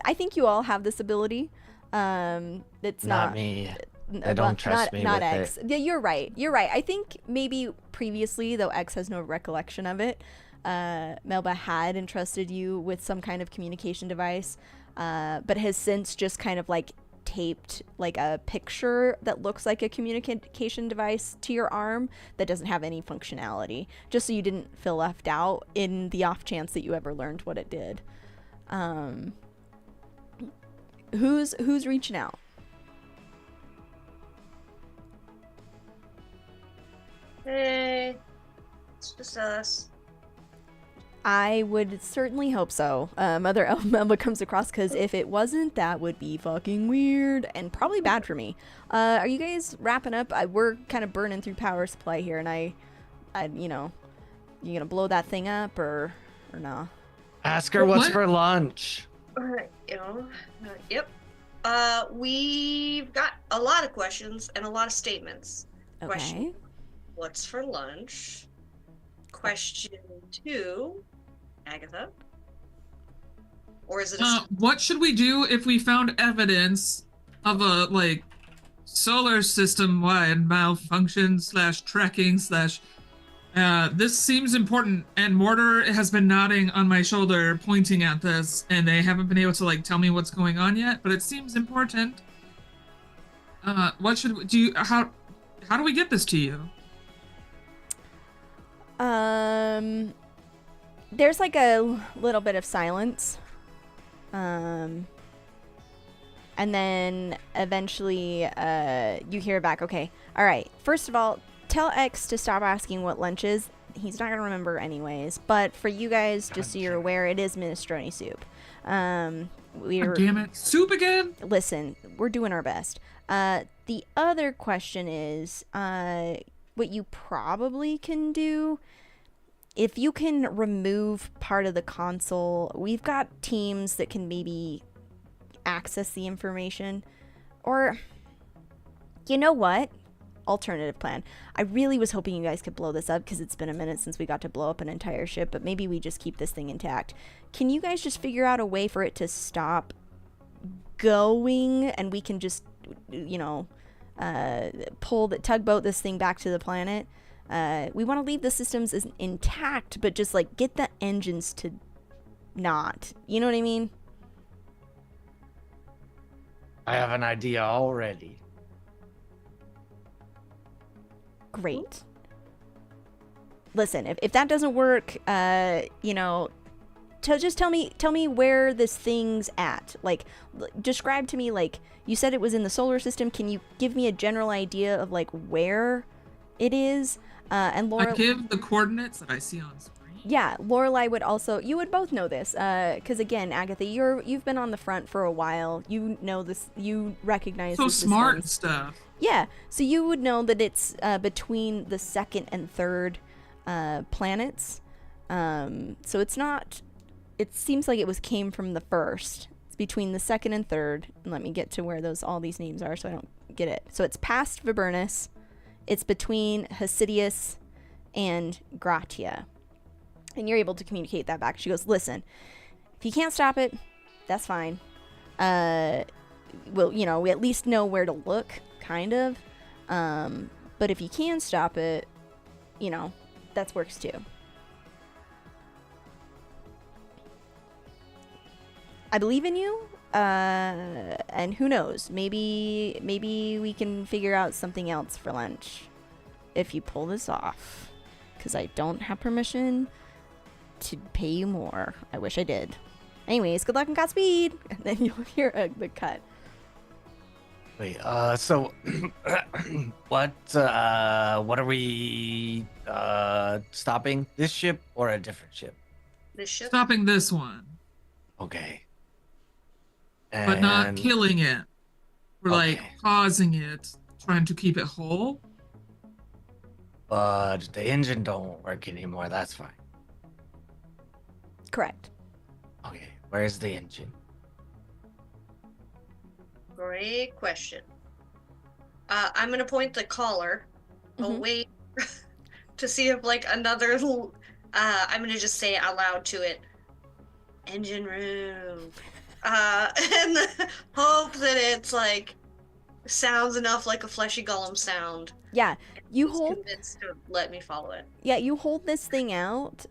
I think you all have this ability. It's Not me. They don't trust me not with X. it. Yeah, you're right. I think maybe previously, though X has no recollection of it, Melba had entrusted you with some kind of communication device, but has since just kind of like taped like a picture that looks like a communication device to your arm that doesn't have any functionality, just so you didn't feel left out in the off chance that you ever learned what it did. Who's reaching out? Hey, it's just us. I would certainly hope so. Mother Melba comes across, because if it wasn't, that would be fucking weird and probably bad for me. Are you guys wrapping up? We're kind of burning through power supply here, and I you know, you gonna blow that thing up or no? Ask her what's for lunch. Yep. We've got a lot of questions and a lot of statements. Okay. Question: what's for lunch? Question 2, Agatha. Or is it what should we do if we found evidence of a, like, solar system-wide malfunction / tracking / this seems important, and Mortar has been nodding on my shoulder, pointing at this, and they haven't been able to, like, tell me what's going on yet, but it seems important. What should we do? How do we get this to you? There's like a little bit of silence. And then eventually, you hear back, okay, all right, first of all, tell X to stop asking what lunch is. He's not gonna remember anyways, but for you guys, just so you're aware, it is minestrone soup. God damn it, soup again? Listen, we're doing our best. The other question is, what you probably can do, if you can remove part of the console, we've got teams that can maybe access the information. Or, you know what? Alternative plan. I really was hoping you guys could blow this up, because it's been a minute since we got to blow up an entire ship, but maybe we just keep this thing intact. Can you guys just figure out a way for it to stop going, and we can just, you know, tugboat this thing back to the planet? We want to leave the systems as intact, but just like get the engines to not, you know what I mean? I have an idea already. Great. Listen, if that doesn't work, you know, just tell me where this thing's at. Like, describe to me, like, you said it was in the solar system. Can you give me a general idea of like where it is? And Lorelai, I give the coordinates that I see on screen. Yeah, Lorelai would also. You would both know this, because again, Agatha, you've been on the front for a while. You know this. You recognize. So these smart systems. stuff. Yeah, so you would know that it's between the second and third planets. So it's not. It seems like it came from the first. It's between the second and third. And let me get to where all these names are, so I don't get it. So it's past Viburnus. It's between Hasidius and Gratia. And you're able to communicate that back. She goes, listen, if you can't stop it, that's fine. Well, you know, we at least know where to look, kind of. But if you can stop it, you know, that works too. I believe in you. And who knows, maybe we can figure out something else for lunch if you pull this off, because I don't have permission to pay you more. I wish I did. Anyways, good luck and Godspeed. And then you'll hear the cut. Wait, so what are we stopping? This ship or a different ship? This ship. Stopping this one, Okay. but not killing it. We're like Okay. pausing it, trying to keep it whole. But the engine don't work anymore, that's fine. Correct. Okay, where's the engine? Great question. I'm gonna point the collar away to see if like another. I'm gonna just say out loud to it, engine room, and hope that it's like sounds enough like a fleshy golem sound. Yeah, you He's hold. convinced to let me follow it. Yeah, you hold this thing out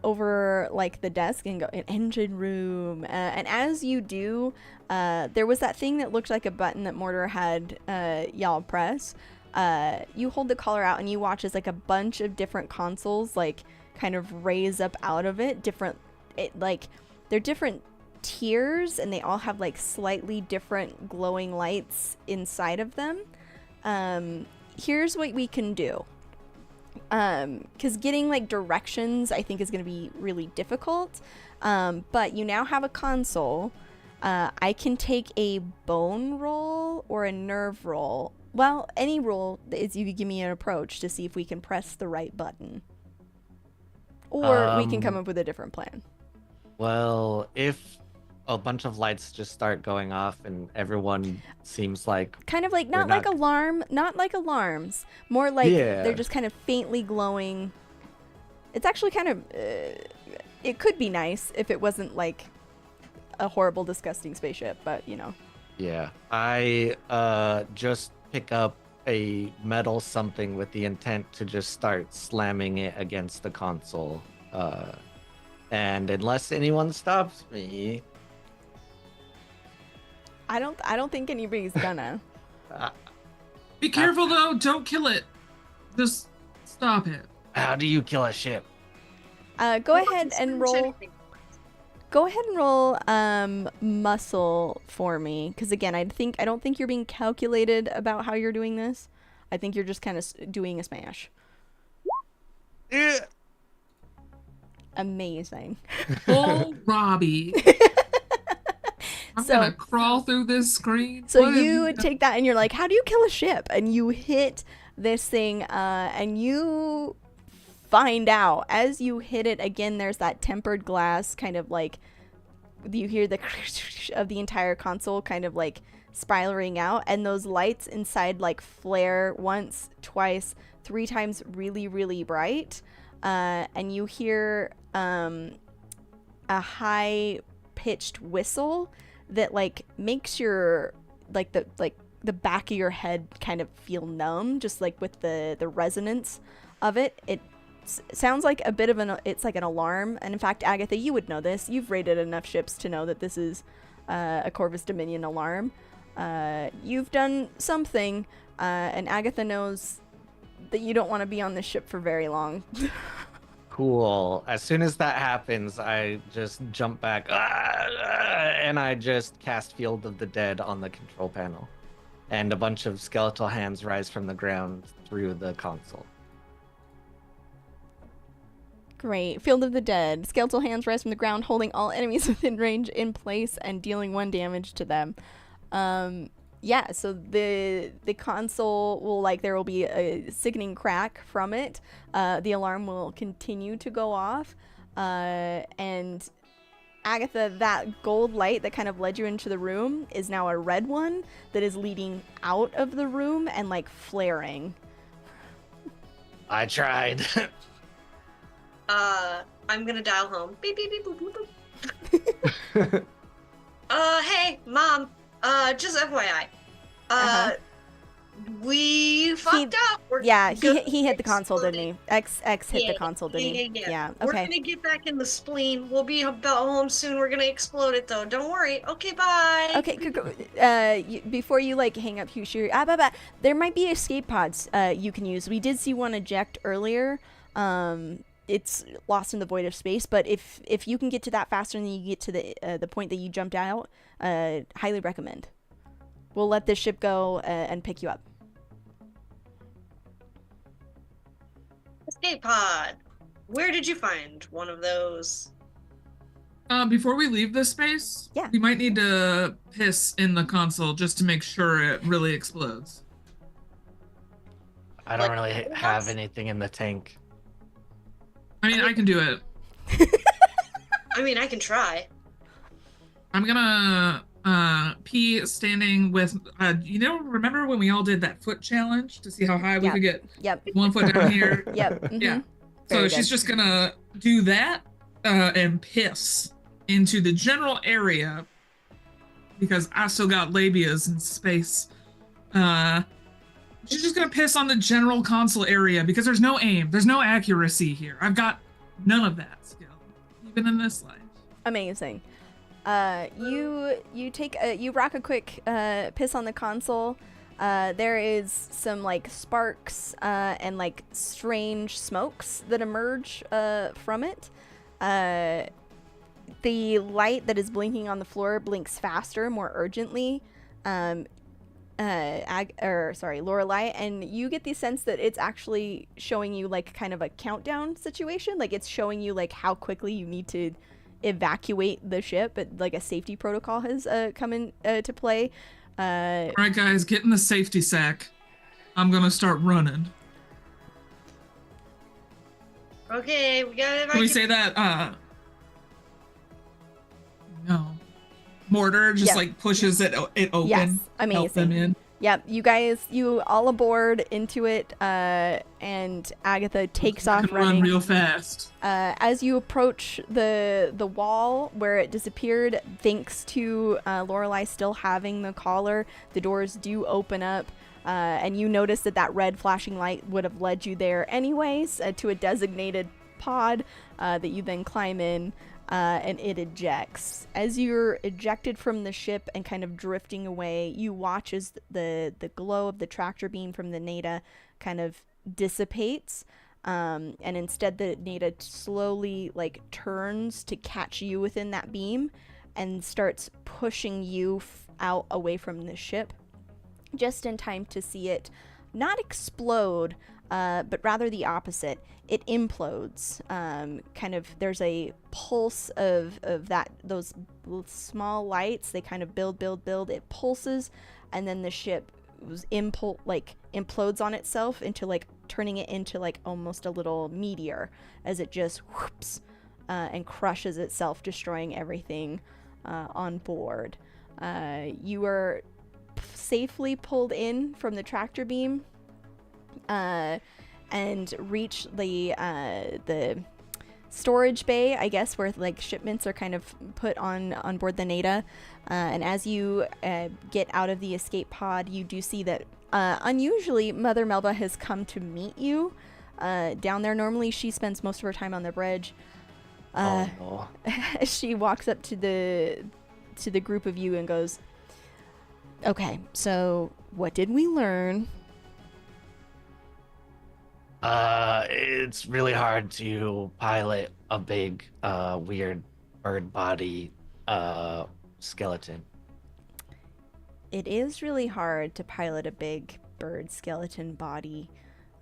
over like the desk and go an engine room. And as you do, there was that thing that looked like a button that Mortar had y'all press. You hold the collar out and you watch as like a bunch of different consoles like kind of raise up out of it. They're different tiers and they all have like slightly different glowing lights inside of them. Here's what we can do. Because getting like directions I think is going to be really difficult. But you now have a console. I can take a bone roll or a nerve roll. Well, any roll is you give me an approach to see if we can press the right button. Or we can come up with a different plan. Well, if a bunch of lights just start going off and everyone seems like Kind of like not like alarms, more like they're just kind of faintly glowing. It's actually kind of it could be nice if it wasn't like a horrible disgusting spaceship, but you know. Yeah. I just pick up a metal something with the intent to just start slamming it against the console. And unless anyone stops me, I don't think anybody's gonna. Be careful though, don't kill it. Just stop it. how do you kill a ship? Go ahead and roll. Go ahead and roll muscle for me, because again, I don't think you're being calculated about how you're doing this. I think you're just kind of doing a smash. Yeah. Cohlrabi. Amazing. I'm So- gonna crawl through this screen. So What have you done? take that and you're like, how do you kill a ship? And you hit this thing and you find out as you hit it again, there's that tempered glass kind of like, you hear the of the entire console kind of like spiraling out, and those lights inside like flare once, twice, 3 times really, really bright. And you hear a high pitched whistle that like makes your like the back of your head kind of feel numb, just like with the resonance of it. It sounds like a bit of it's like an alarm. And in fact, Agatha, you would know this. You've raided enough ships to know that this is a Corvus Dominion alarm. You've done something, and Agatha knows that you don't want to be on this ship for very long. Cool. As soon as that happens, I just jump back and I just cast Field of the Dead on the control panel. And a bunch of skeletal hands rise from the ground through the console. Great. Field of the Dead. Skeletal hands rise from the ground, holding all enemies within range in place and dealing 1 damage to them. Yeah, so the console will, like, there will be a sickening crack from it. The alarm will continue to go off. And Agatha, that gold light that kind of led you into the room is now a red one that is leading out of the room and, like, flaring. I tried. I'm gonna dial home. Beep beep beep boop boop boop. Hey, Mom. Just FYI. We fucked up. He hit the console, didn't he? X hit the console, didn't he? Yeah. We're Okay. gonna get back in the spleen. We'll be about home soon. We're gonna explode it though. Don't worry. Okay, bye. Okay. Before you like hang up, there might be escape pods you can use. We did see one eject earlier. it's lost in the void of space. But if you can get to that faster than you get to the point that you jumped out, highly recommend. We'll let this ship go and pick you up. Escape pod. Where did you find one of those? Before we leave this space, Yeah. we might need to piss in the console just to make sure it really explodes. I don't Like, really have anything in the tank. I mean, I can do it. I mean, I can try. I'm gonna pee standing with remember when we all did that foot challenge to see how high we Yeah. could get? Yep. 1 foot down here. Yep. Mhm. Yeah. Very So she's good. just gonna do that and piss into the general area because I still got labias in space. She's just gonna piss on the general console area because there's no aim, there's no accuracy here. I've got none of that skill, even in this life. Amazing. You rock a quick piss on the console. There is some like sparks and like strange smokes that emerge from it. The light that is blinking on the floor blinks faster, more urgently. Lorelai, and you get the sense that it's actually showing you like kind of a countdown situation. Like it's showing you like how quickly you need to evacuate the ship, but like a safety protocol has come in to play. All right, guys, get in the safety sack. I'm gonna start running. Okay, we got Can we say that? No. Mortar just Yep. like pushes it open. Yes, Help them amazing. in. Yep, you all aboard into it, and Agatha takes I off can running. run real fast. As you approach the wall where it disappeared, thanks to Lorelai still having the collar, the doors do open up, and you notice that red flashing light would have led you there anyways, to a designated pod that you then climb in, and it ejects. As you're ejected from the ship and kind of drifting away, you watch as the glow of the tractor beam from the Nada kind of dissipates. And instead the Nada slowly like turns to catch you within that beam and starts pushing you out away from the ship, just in time to see it not explode, but rather the opposite. It implodes. Kind of there's a pulse of those small lights. They kind of build. It pulses, and then the ship implodes on itself into like turning it into like almost a little meteor as it just whoops and crushes itself, destroying everything on board. You are safely pulled in from the tractor beam and reach the storage bay, I guess, where like shipments are kind of put on board the Nada. And as you get out of the escape pod, you do see that unusually Mother Melba has come to meet you down there. Normally she spends most of her time on the bridge. No. She walks up to the group of you and goes, "Okay, so what did we learn?" It's really hard to pilot a big, weird bird body skeleton. It is really hard to pilot a big bird skeleton body.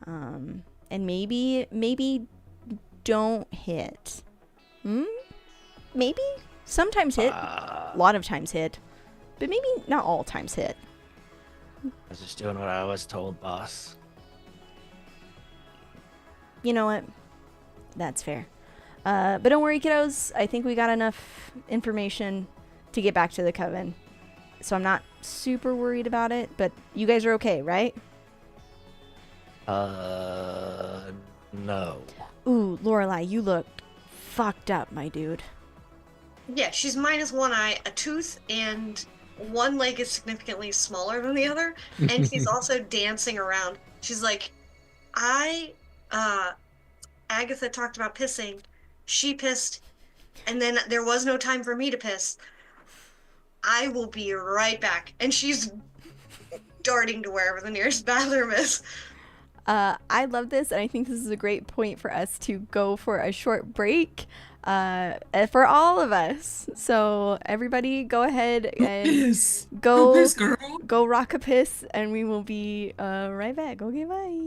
And maybe don't hit. Maybe? Sometimes hit. A lot of times hit. But maybe not all times hit. I was just doing what I was told, boss. You know what? That's fair. But don't worry, kiddos. I think we got enough information to get back to the Coven. So I'm not super worried about it, but you guys are okay, right? No. Ooh, Lorelai, you look fucked up, my dude. Yeah, she's minus one eye, a tooth, and one leg is significantly smaller than the other. And she's also dancing around. She's like, Agatha talked about pissing. She pissed, and then there was no time for me to piss. I will be right back. And she's darting to wherever the nearest bathroom is. I love this, and I think this is a great point for us to go for a short break for all of us. So everybody go ahead and Go piss, girl. go rock a piss, and we will be right back. Okay, bye.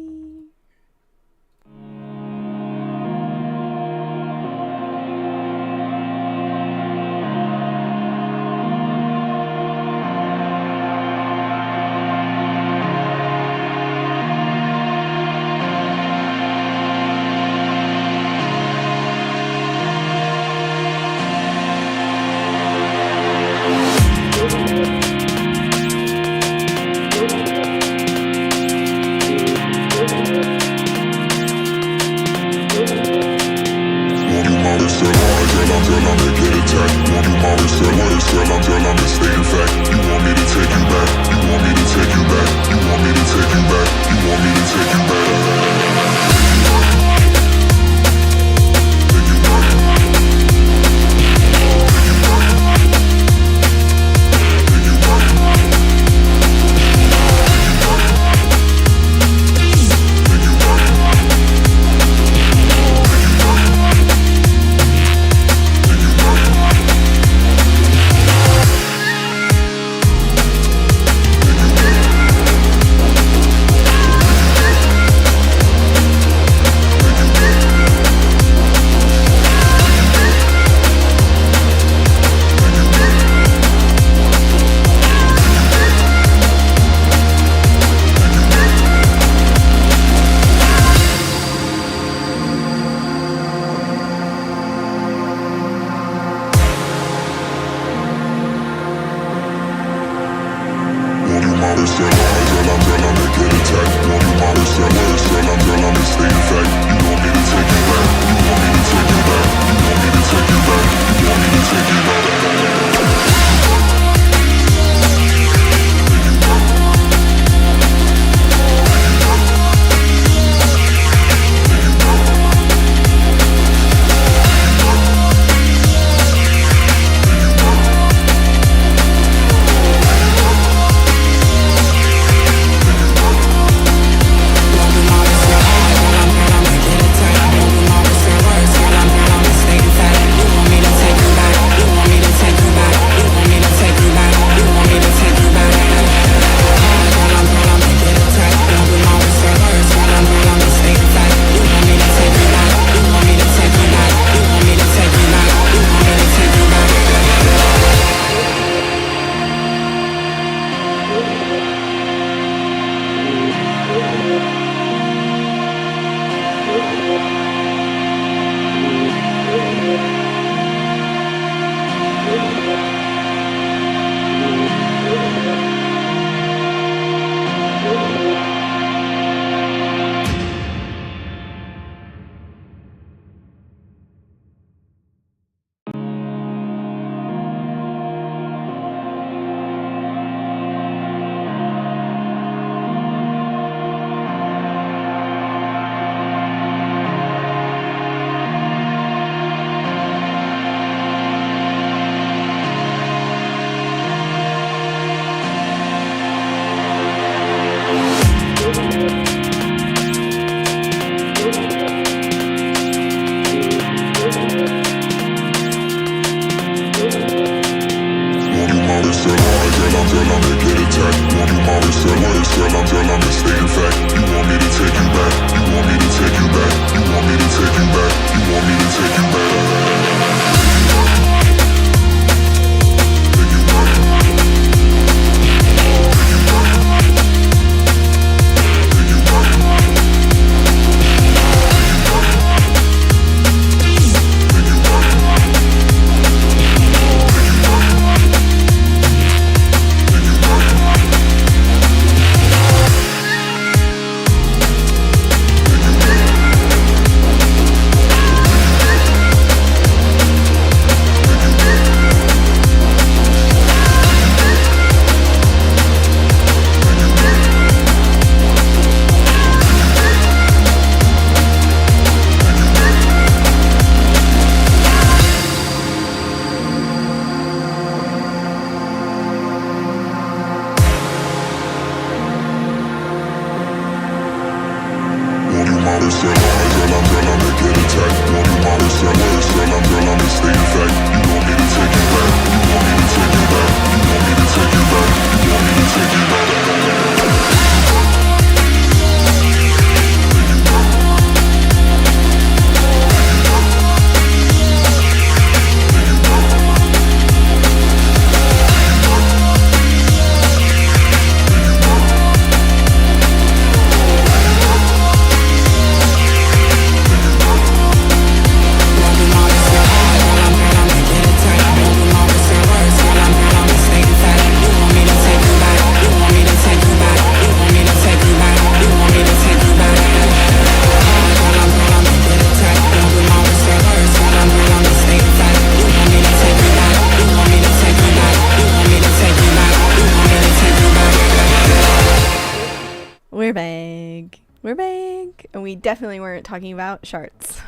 We're back. We're back. And we definitely weren't talking about shards.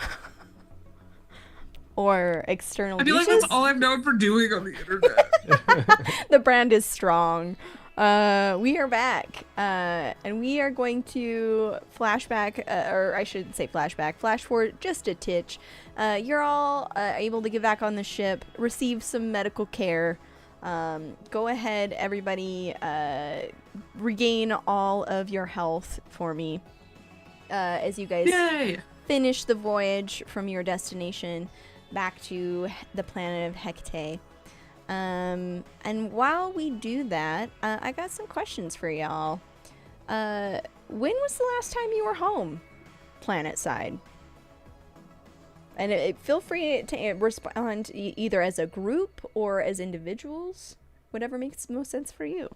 Or external I feel like beaches. that's all I'm known for doing on the internet. The brand is strong. We are back. And we are going to flashback, or I shouldn't say flashback, flash forward just a titch. You're all able to get back on the ship, receive some medical care. Go ahead, everybody, regain all of your health for me as you guys Yay! finish the voyage from your destination back to the planet of Hecate. And while we do that, I got some questions for y'all. When was the last time you were home, planet side? And feel free to respond either as a group or as individuals, whatever makes most sense for you.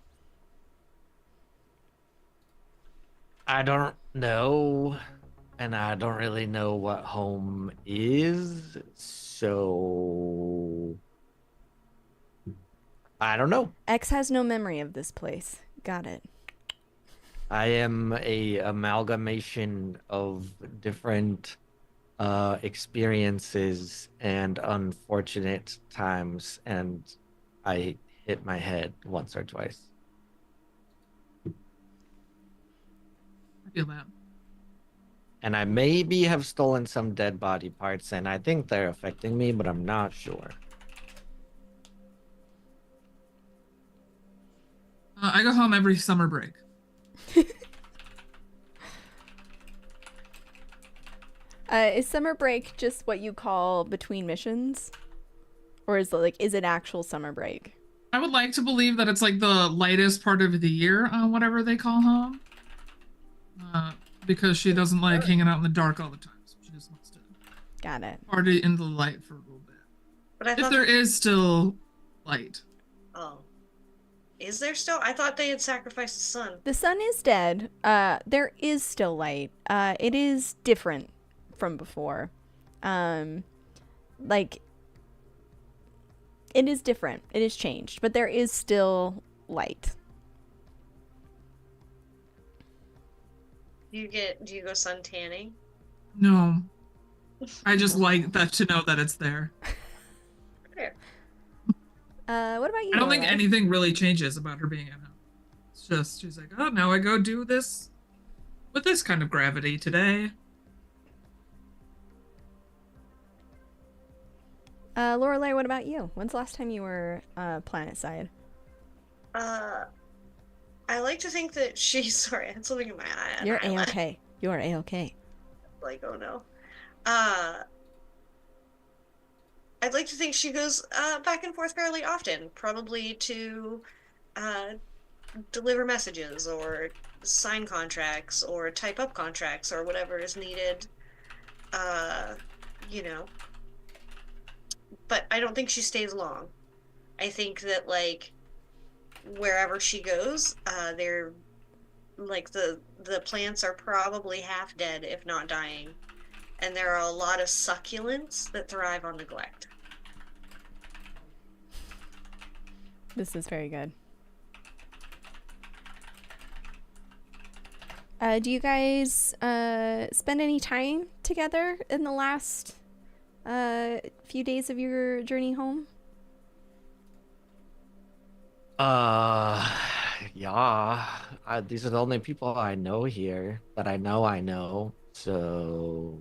I don't know, and I don't really know what home is, so I don't know. X has no memory of this place. Got it. I am a amalgamation of different experiences and unfortunate times, and I hit my head once or twice. I feel that. And I maybe have stolen some dead body parts, and I think they're affecting me, but I'm not sure. I go home every summer break. Is summer break just what you call between missions? Or is it actual summer break? I would like to believe that it's like the lightest part of the year, whatever they call home. Because she doesn't like hanging out in the dark all the time. So she just wants to Got it. party in the light for a little bit. But I If thought there is still light. Oh. Is there still? I thought they had sacrificed the sun. The sun is dead. There is still light. It is different from before. Like, it is different. It is changed, but there is still light. Do you go sun tanning? No. I just like that to know that it's there. Fair. What about you? I don't think Laura? anything really changes about her being at home. It's just, she's like, oh, now I go do this with this kind of gravity today. Lorelai, what about you? When's the last time you were planet side? I like to think that she's sorry, I had something in my eye. You're A-okay. You're A-okay. Like, oh no. I'd like to think she goes back and forth fairly often, probably to deliver messages or sign contracts or type up contracts or whatever is needed. You know. But I don't think she stays long. I think that, like, wherever she goes, they're like the plants are probably half dead, if not dying. And there are a lot of succulents that thrive on neglect. This is very good. Do you guys spend any time together in the last few days of your journey home? Yeah. These are the only people I know here that I know. So,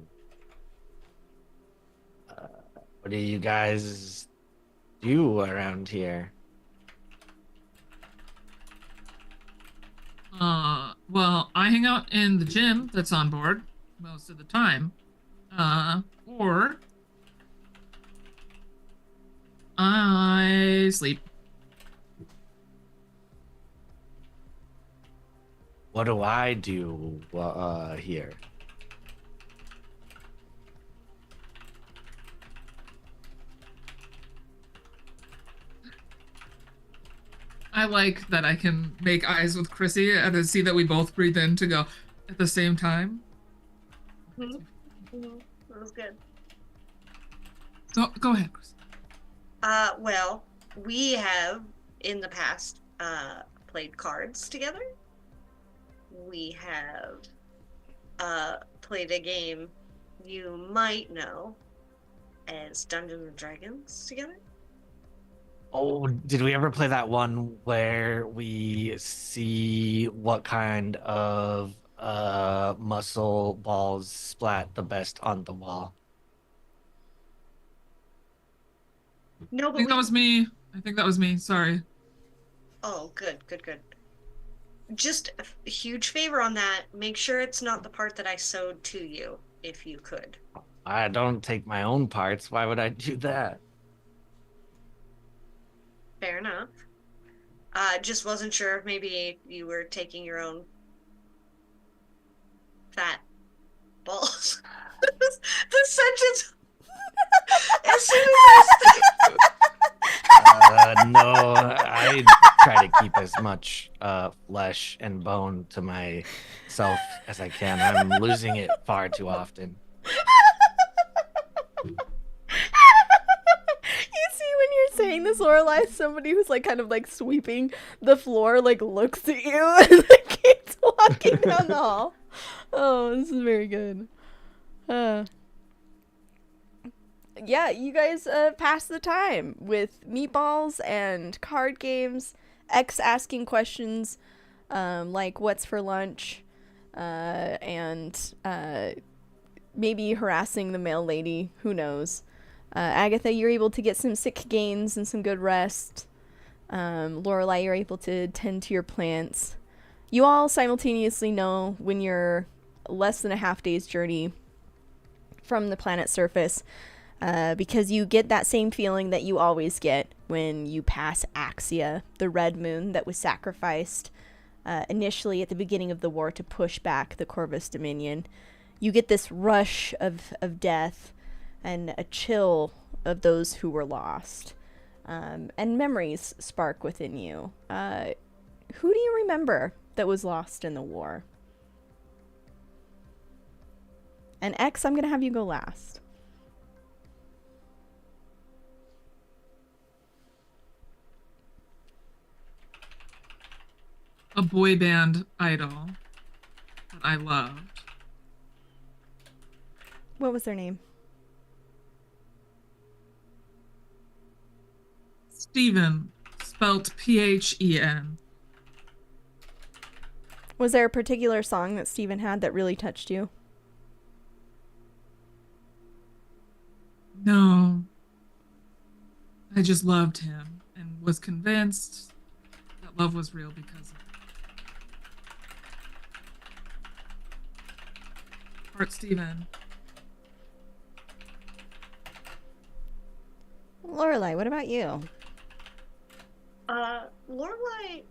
what do you guys do around here? Well, I hang out in the gym that's on board most of the time. Or I sleep. What do I do here? I like that I can make eyes with Chrissy and then see that we both breathe in to go at the same time. That was good. Go ahead, Chrissy. Well, we have in the past played cards together. We have played a game you might know as Dungeons and Dragons together. Oh, did we ever play that one where we see what kind of muscle balls splat the best on the wall? No, I but think that was me. I think that was me. Sorry. Oh, good. Just a huge favor on that. Make sure it's not the part that I sewed to you, if you could. I don't take my own parts. Why would I do that? Fair enough. Just wasn't sure if maybe you were taking your own fat balls. The sentence. As soon as No, I try to keep as much flesh and bone to myself as I can. I'm losing it far too often. You see, when you're saying this, Lorelai, somebody who's like kind of like sweeping the floor, like looks at you and like keeps walking down the hall. Oh, this is very good. Yeah, you guys pass the time with meatballs and card games, X asking questions like what's for lunch, and maybe harassing the mail lady, who knows. Agatha, you're able to get some sick gains and some good rest. Lorelai, you're able to tend to your plants. You all simultaneously know when you're less than a half day's journey from the planet's surface, because you get that same feeling that you always get when you pass Axia, the red moon that was sacrificed initially at the beginning of the war to push back the Corvus Dominion. You get this rush of death and a chill of those who were lost. And memories spark within you. Who do you remember that was lost in the war? And X, I'm going to have you go last. A boy band idol that I loved. What was their name? Steven, spelt Phen. Was there a particular song that Steven had that really touched you? No. I just loved him and was convinced that love was real because of it. Heart Steven. Lorelai, what about you? Lorelai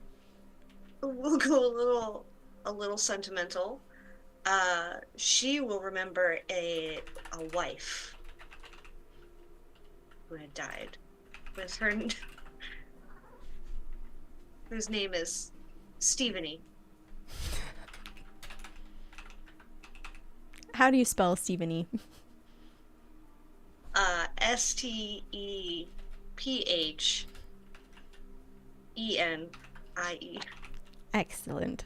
will go a little sentimental. She will remember a wife who had died with her, whose name is Stephanie. How do you spell Stephanie? Stephennie. Excellent.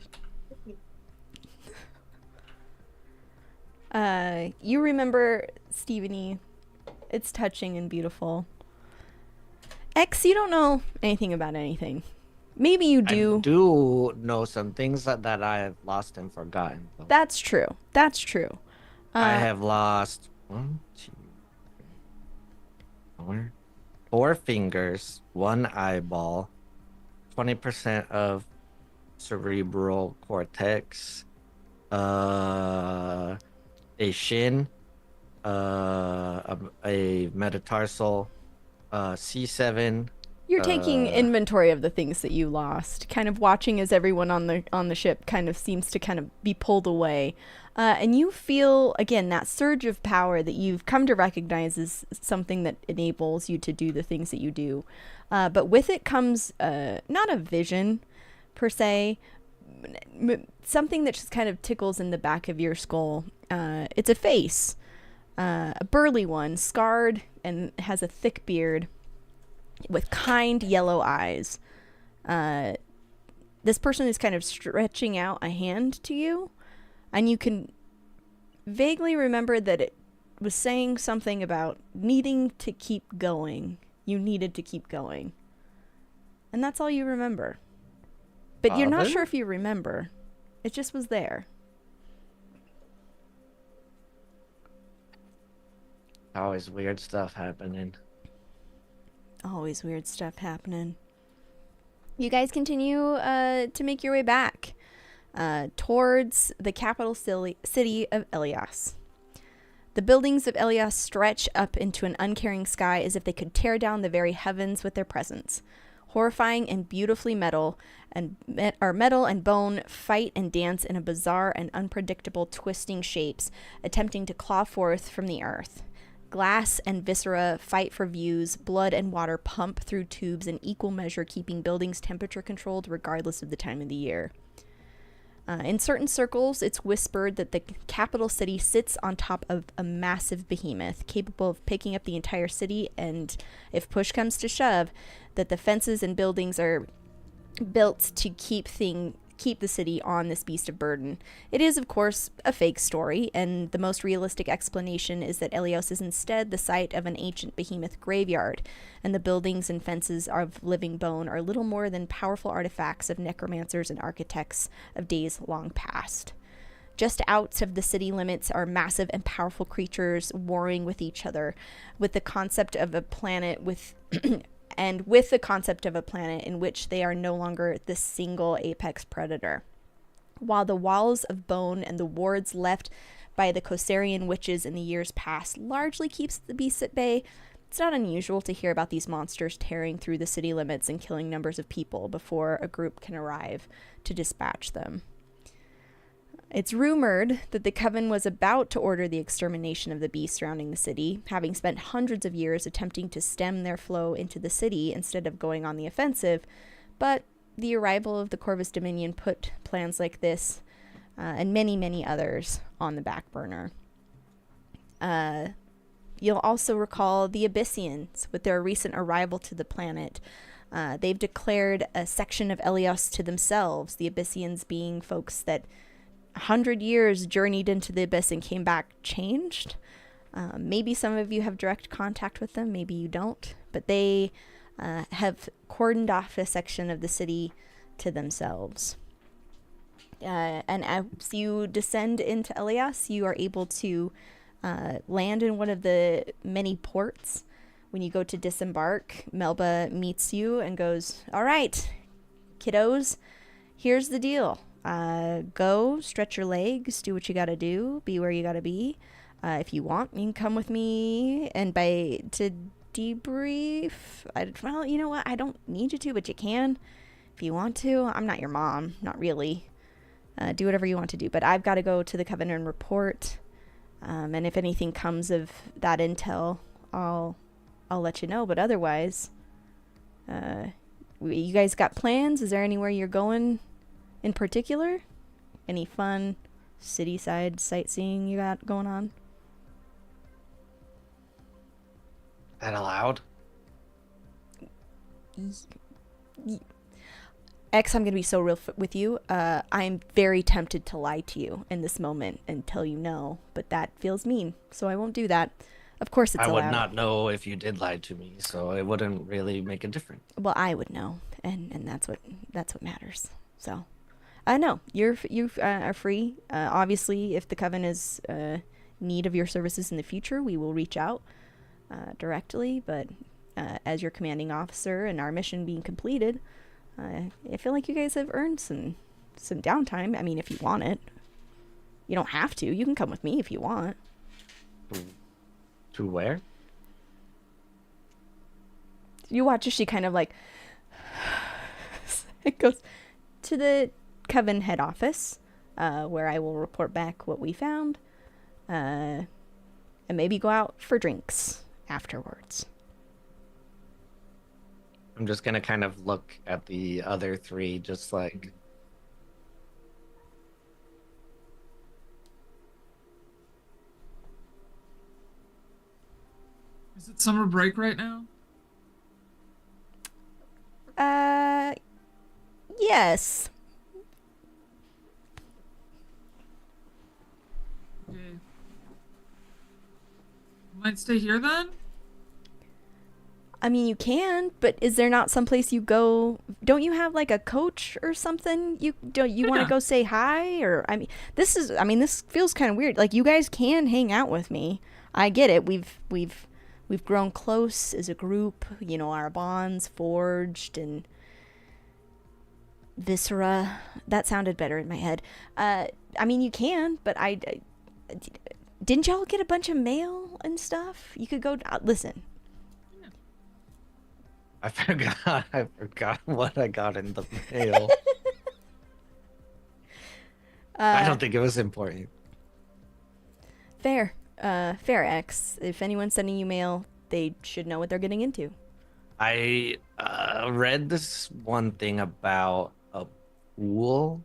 You remember Stephanie. It's touching and beautiful. X, you don't know anything about anything. Maybe you do. I do know some things that I have lost and forgotten. That's true. I have lost 4 fingers, 1 eyeball, 20% of cerebral cortex, a shin, a metatarsal, C7. You're taking inventory of the things that you lost, kind of watching as everyone on the ship kind of seems to kind of be pulled away. And you feel, again, that surge of power that you've come to recognize as something that enables you to do the things that you do. But with it comes not a vision, per se, something that just kind of tickles in the back of your skull. It's a face, a burly one, scarred and has a thick beard with kind yellow eyes. This person is kind of stretching out a hand to you, and you can vaguely remember that it was saying something about needing to keep going. You needed to keep going. And that's all you remember. But you're not sure if you remember. It just was there. Always weird stuff happening. Always weird stuff happening. You guys continue to make your way back towards the capital city of Eleos. The buildings of Eleos stretch up into an uncaring sky as if they could tear down the very heavens with their presence. Horrifying and beautifully metal and bone fight and dance in a bizarre and unpredictable twisting shapes, attempting to claw forth from the earth. Glass and viscera fight for views, blood and water pump through tubes in equal measure, keeping buildings temperature controlled regardless of the time of the year. In certain circles, it's whispered that the capital city sits on top of a massive behemoth, capable of picking up the entire city, and if push comes to shove, that the fences and buildings are built to keep the city on this beast of burden. It is, of course, a fake story, and the most realistic explanation is that Eleos is instead the site of an ancient behemoth graveyard, and the buildings and fences of living bone are little more than powerful artifacts of necromancers and architects of days long past. Just out of the city limits are massive and powerful creatures warring with each other, with the concept of a planet in which they are no longer the single apex predator. While the walls of bone and the wards left by the Cohlrabi witches in the years past largely keeps the beasts at bay, it's not unusual to hear about these monsters tearing through the city limits and killing numbers of people before a group can arrive to dispatch them. It's rumored that the Coven was about to order the extermination of the beasts surrounding the city, having spent hundreds of years attempting to stem their flow into the city instead of going on the offensive, but the arrival of the Corvus Dominion put plans like this and many, many others on the back burner. You'll also recall the Abyssians with their recent arrival to the planet. They've declared a section of Eleos to themselves, the Abyssians being folks that 100 years journeyed into the abyss and came back changed. Maybe some of you have direct contact with them, maybe you don't, but they have cordoned off a section of the city to themselves. And as you descend into Eleos, you are able to land in one of the many ports. When you go to disembark, Melba meets you and goes, "All right, kiddos, here's the deal. Go, stretch your legs, do what you gotta do, be where you gotta be. If you want, you can come with me and to debrief. Well, you know what? I don't need you to, but you can if you want to. I'm not your mom, not really. Do whatever you want to do, but I've got to go to the Coven and report. And if anything comes of that intel, I'll let you know. But otherwise, you guys got plans? Is there anywhere you're going in particular? Any fun city side sightseeing you got going on?" That allowed? X, I'm going to be so real with you. I'm very tempted to lie to you in this moment and tell you no, but that feels mean, so I won't do that. Of course it's allowed. I would not know if you did lie to me, so it wouldn't really make a difference. Well, I would know, and that's what matters. So, no, you are free. Obviously, if the Coven is need of your services in the future, we will reach out directly. But as your commanding officer and our mission being completed, I feel like you guys have earned some downtime. I mean, if you want it. You don't have to. You can come with me if you want. To where? You watch as she kind of like... It goes to the Coven head office, where I will report back what we found, and maybe go out for drinks afterwards. I'm just gonna kind of look at the other three, just like... Is it summer break right now? Yes. Okay. Might stay here then? I mean, you can, but is there not someplace you go? Don't you have like a coach or something? You want to go say hi? Or this feels kind of weird. Like, you guys can hang out with me. I get it. We've grown close as a group. You know, our bonds forged and viscera. That sounded better in my head. I mean, you can, but didn't y'all get a bunch of mail and stuff? You could go listen. I forgot what I got in the mail. I don't think it was important. Fair X. If anyone's sending you mail, they should know what they're getting into. I read this one thing about a pool.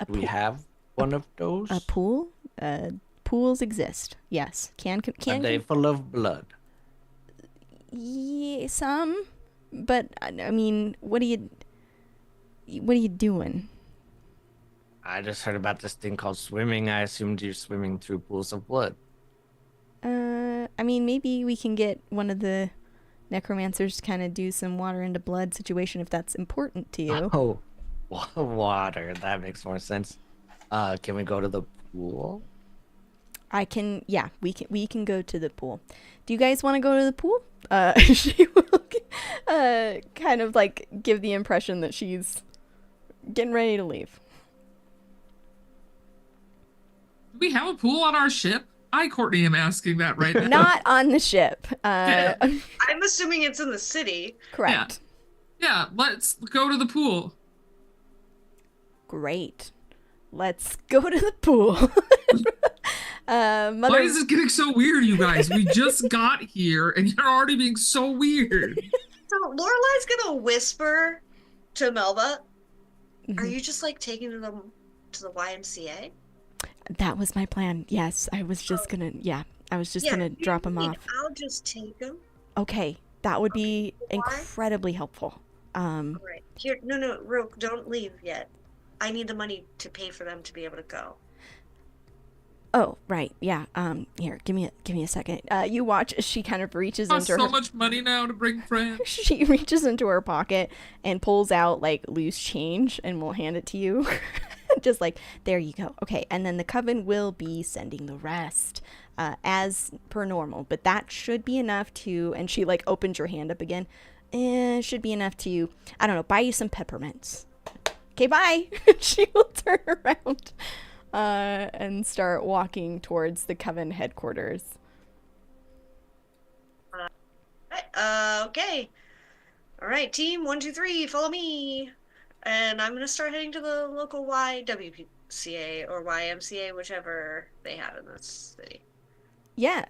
Do we have one of those? A pool? Pools exist. Yes. Are they full of blood? Yeah, some. But I mean, what are you doing? I just heard about this thing called swimming. I assumed you're swimming through pools of blood. I mean, maybe we can get one of the necromancers to kind of do some water into blood situation if that's important to you. Oh, water. That makes more sense. Can we go to the pool? We can go to the pool. Do you guys want to go to the pool? She will kind of like give the impression that she's getting ready to leave. Do we have a pool on our ship? I, Courtney, am asking that right now. Not on the ship. I'm assuming it's in the city. Correct. Yeah, let's go to the pool. Great. Let's go to the pool. Why is it getting so weird, you guys? We just got here and you're already being so weird. So Lorelai's gonna whisper to Melba, Mm-hmm. "Are you just like taking them to the YMCA?" That was my plan. Yes, I was just gonna. Yeah, I was just gonna drop them off. I'll just take them. Okay, that would be Why? incredibly helpful. Right here. No, Rook, don't leave yet. I need the money to pay for them to be able to go. Oh, right. Yeah. Here, give me a second. You watch as she kind of reaches into so her. much money now to bring friends. She reaches into her pocket and pulls out like loose change and will hand it to you. Just like, there you go. Okay, and then the coven will be sending the rest as per normal, but that should be enough to. And she like opens your hand up again. Should be enough to, I don't know, buy you some peppermints. Okay, bye. She will turn around and start walking towards the coven headquarters. Okay. All right, team 1, 2, 3, follow me. And I'm gonna start heading to the local YWCA or YMCA, whichever they have in this city. Yeah,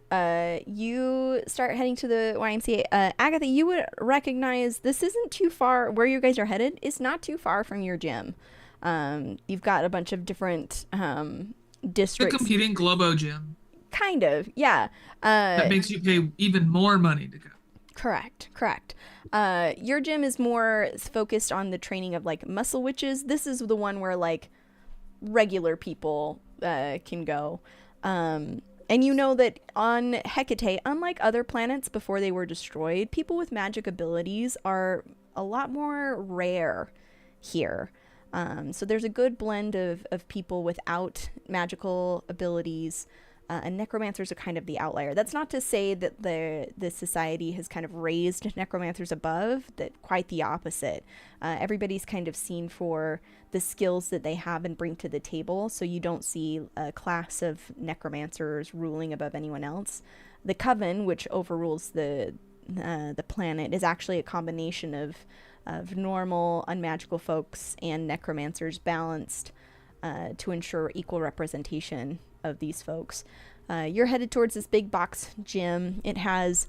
you start heading to the YMCA. Agatha, you would recognize this isn't too far. Where you guys are headed is not too far from your gym. You've got a bunch of different districts. The competing Globo gym. Kind of, yeah. That makes you pay even more money to go. Correct. Your gym is more focused on the training of like muscle witches. This is the one where like regular people can go. And you know that on Hecate, unlike other planets before they were destroyed, people with magic abilities are a lot more rare here. So there's a good blend of people without magical abilities, and necromancers are kind of the outlier. That's not to say that the society has kind of raised necromancers above, that quite the opposite. Everybody's kind of seen for the skills that they have and bring to the table, so you don't see a class of necromancers ruling above anyone else. The Coven, which overrules the planet, is actually a combination of normal, unmagical folks and necromancers balanced to ensure equal representation of these folks. You're headed towards this big box gym. It has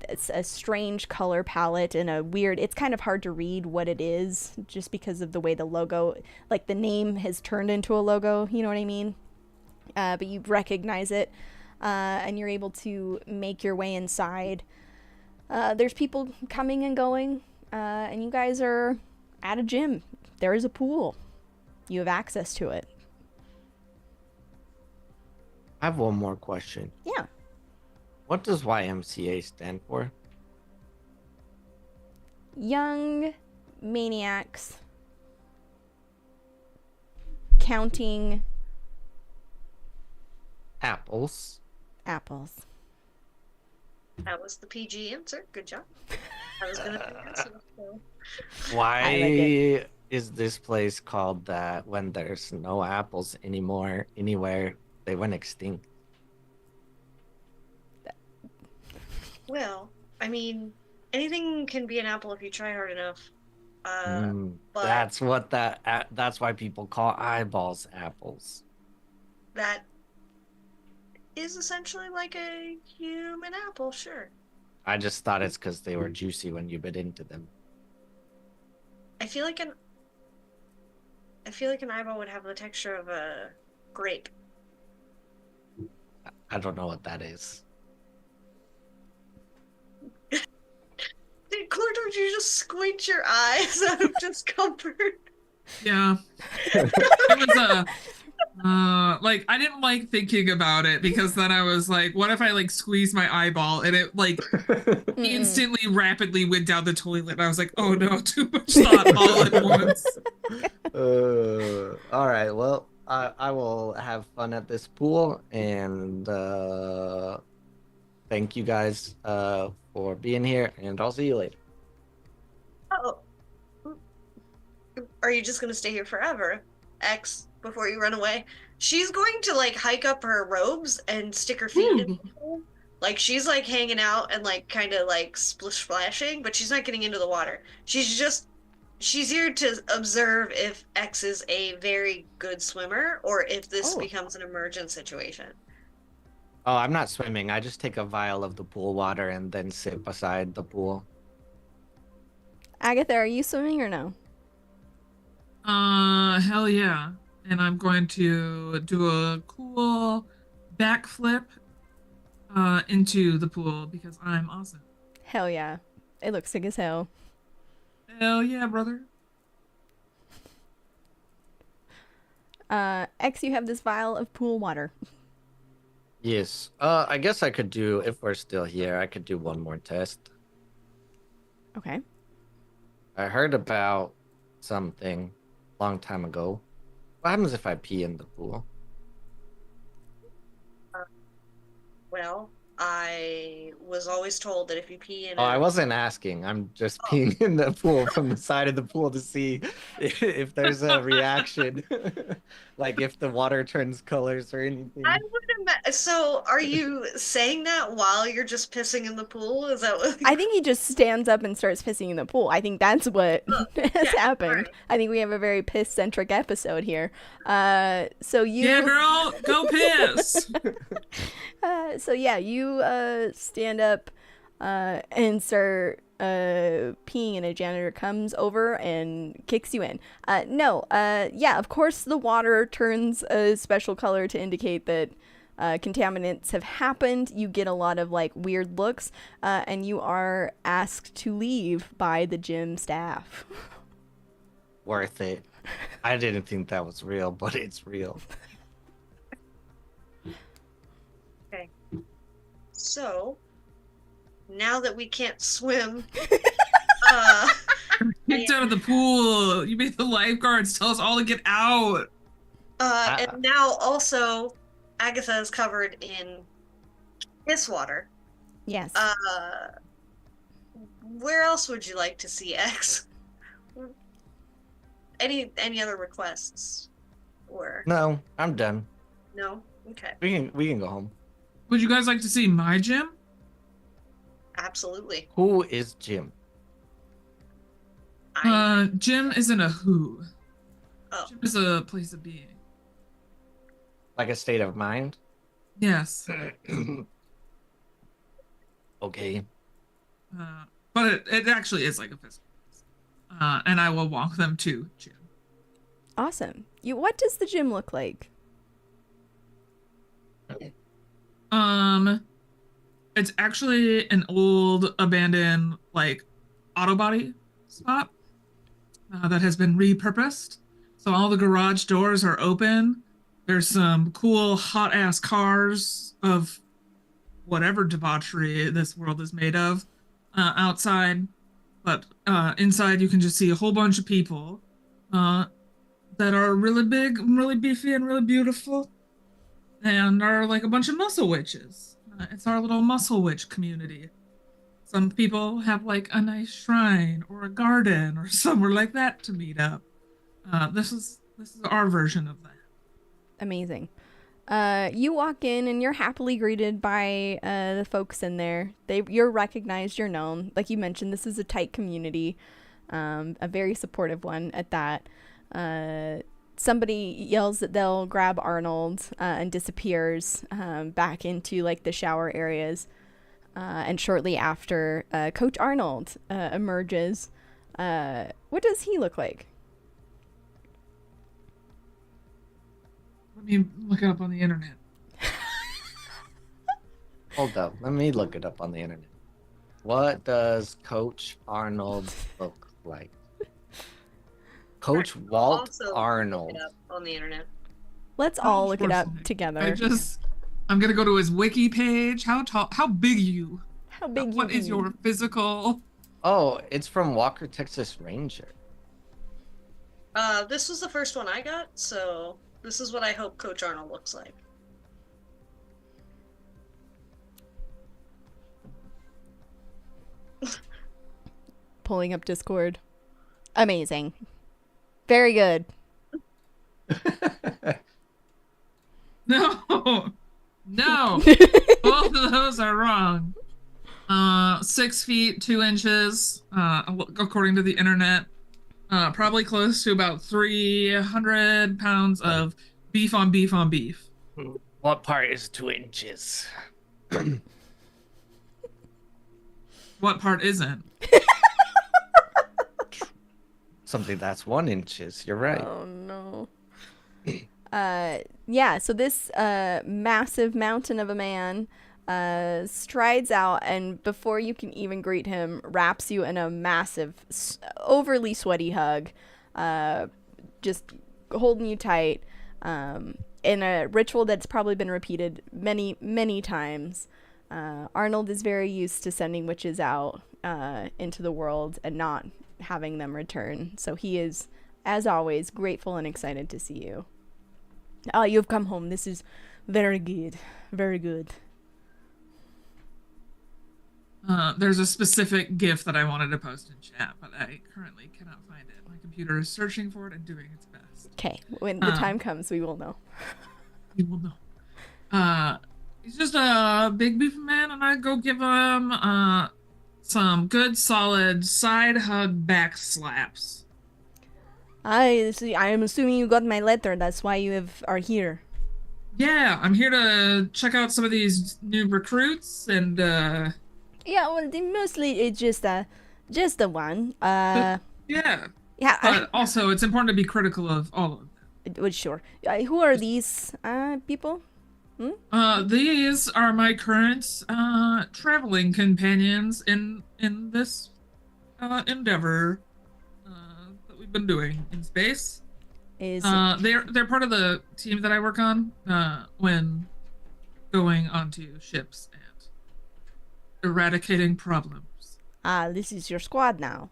it's a strange color palette and a weird, it's kind of hard to read what it is just because of the way the logo, like the name has turned into a logo, you know what I mean? But you recognize it, and you're able to make your way inside. There's people coming and going, and you guys are at a gym. There is a pool. You have access to it. I have one more question. Yeah. What does YMCA stand for? Young maniacs counting Apples. apples. That was the PG answer. Good job. I was gonna pick this one, so. Why is this place called that when there's no apples anymore anywhere? They went extinct. Well, I mean, anything can be an apple if you try hard enough. But That's why people call eyeballs apples. that is essentially like a human apple, sure. I just thought it's because they were juicy when you bit into them. I feel like an eyeball would have the texture of a grape. I don't know what that is. Did Corndogg, you just squint your eyes out of discomfort? Yeah. It was like I didn't like thinking about it because then I was like, what if I like squeeze my eyeball and it like instantly rapidly went down the toilet? And I was like, oh no, too much thought all at once. All right, well, I will have fun at this pool, and thank you guys for being here, and I'll see you later. Oh. Are you just gonna stay here forever, X, before you run away? She's going to like hike up her robes and stick her feet in the pool. Like she's like hanging out and like kind of like splashing, but she's not getting into the water. She's here to observe if X is a very good swimmer or if this becomes an emergent situation. Oh, I'm not swimming. I just take a vial of the pool water and then sit beside the pool. Agatha, are you swimming or no? Hell yeah. And I'm going to do a cool backflip into the pool because I'm awesome. Hell yeah. It looks sick as hell. Hell yeah, brother. X, you have this vial of pool water. Yes. I guess I could do, if we're still here, I could do one more test. Okay. I heard about something a long time ago. What happens if I pee in the pool? Well, I was always told that if you pee in I wasn't asking. I'm just peeing in the pool from the side of the pool to see if there's a reaction. Like if the water turns colors or anything. I would imagine. So, are you saying that while you're just pissing in the pool? Is that what? I think he just stands up and starts pissing in the pool. I think that's what has happened. Right. I think we have a very piss-centric episode here. So you... Yeah, girl, go piss! So yeah, you stand up and start peeing, and a janitor comes over and kicks you in. Yeah, of course the water turns a special color to indicate that contaminants have happened. You get a lot of like weird looks, and you are asked to leave by the gym staff. Worth it. I didn't think that was real, but it's real. Okay. So, now that we can't swim, kicked out of the pool. You made the lifeguards tell us all to get out. And now also, Agatha is covered in piss water. Yes. Where else would you like to see X? Any other requests? Or No, I'm done. no? Okay. We can go home. Would you guys like to see my gym? Absolutely. Who is Jim? Gym isn't a who. Oh. Gym is a place of being. Like a state of mind? Yes. Okay. But it actually is like a physical place. And I will walk them to gym. Awesome. What does the gym look like? It's actually an old abandoned like auto body spot that has been repurposed. So all the garage doors are open. There's some cool hot ass cars of whatever debauchery this world is made of outside. But inside you can just see a whole bunch of people that are really big, really beefy, and really beautiful, and are like a bunch of muscle witches. It's our little muscle witch community. Some people have like a nice shrine or a garden or somewhere like that to meet up. This is our version of that. Amazing. You walk in and you're happily greeted by the folks in there. You're recognized, you're known. Like you mentioned, this is a tight community, a very supportive one at that. Somebody yells that they'll grab Arnold and disappears back into like the shower areas. And shortly after, Coach Arnold emerges. What does he look like? Let me look it up on the internet. Hold up. Let me look it up on the internet. What does Coach Arnold look like? Coach Walt Also Arnold. look it up on the internet. Let's all look it up Schwarzenegger. together. I'm gonna go to his wiki page. How tall? How big are you? How big What you is your physical? Oh, it's from Walker, Texas Ranger. This was the first one I got, so this is what I hope Coach Arnold looks like. Pulling up Discord. Amazing. Very good. No, no. Both of those are wrong. 6 feet 2 inches, according to the internet. Probably close to about 300 pounds of beef on beef on beef. What part is 2 inches? What part isn't? Something that's 1 inches. You're right. Oh no. Yeah, so this massive mountain of a man strides out, and before you can even greet him, wraps you in a massive, overly sweaty hug, just holding you tight, in a ritual that's probably been repeated many, many times. Arnold is very used to sending witches out into the world and not having them return, so he is, as always, grateful and excited to see you. Oh, you've come home. This is very good. Very good. There's a specific GIF that I wanted to post in chat, but I currently cannot find it. My computer is searching for it and doing its best. Okay, when the time comes, we will know. You will know. He's just a big beefy man, and I go give him some good solid side hug back slaps. I see. I am assuming you got my letter. That's why you are here. Yeah, I'm here to check out some of these new recruits and Yeah, well, mostly it's just the one. yeah. Yeah. But also, it's important to be critical of all of them. Well, sure. Who are these people? These are my current traveling companions in this endeavor that we've been doing in space. They're part of the team that I work on when going onto ships and eradicating problems. This is your squad now.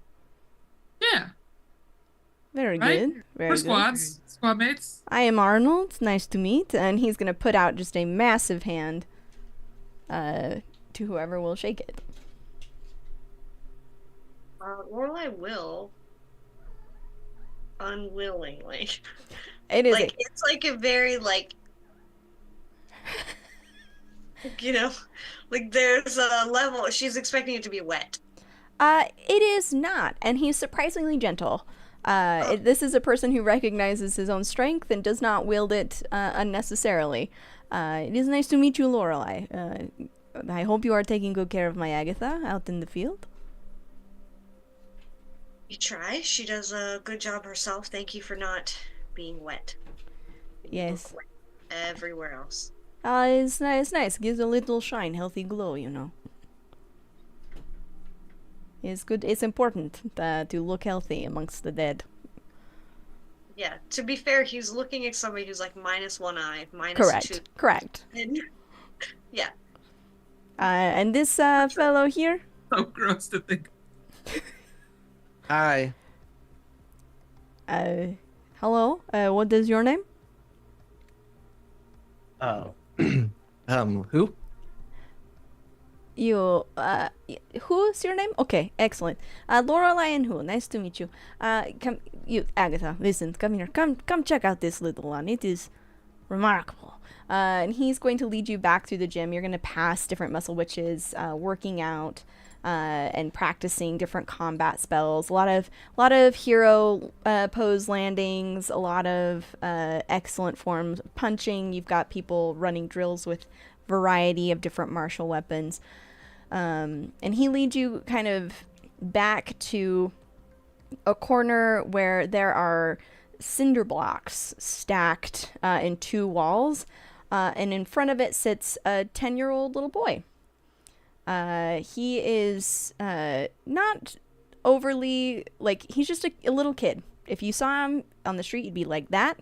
Yeah, Very right? good. Very We're good. squads, squad mates. I am Arnold. Nice to meet. And he's gonna put out just a massive hand to whoever will shake it. Lorelai will unwillingly. It is Like it's like a very like you know, like there's a level she's expecting it to be wet. It is not, and he's surprisingly gentle. This is a person who recognizes his own strength and does not wield it unnecessarily. It is nice to meet you, Lorelai. I hope you are taking good care of my Agatha out in the field. You try. She does a good job herself. Thank you for not being wet. You Yes. look wet everywhere else. It's nice. Gives a little shine, healthy glow, you know. It's good. It's important to look healthy amongst the dead. Yeah. To be fair, he's looking at somebody who's like minus one eye, minus two. Correct. And, yeah. And this fellow here. So gross to think. Hi. Hello. What is your name? Oh. Who? You, who's your name? Okay, excellent. Lorelai and who? Nice to meet you. Agatha, listen, come here. Come check out this little one. It is remarkable. And he's going to lead you back through the gym. You're going to pass different muscle witches, working out, and practicing different combat spells. A lot of hero pose landings. A lot of excellent forms of punching. You've got people running drills with variety of different martial weapons. And he leads you kind of back to a corner where there are cinder blocks stacked in two walls, and in front of it sits a 10-year-old little boy. He is not overly, like, he's just a little kid. If you saw him on the street, you'd be like, that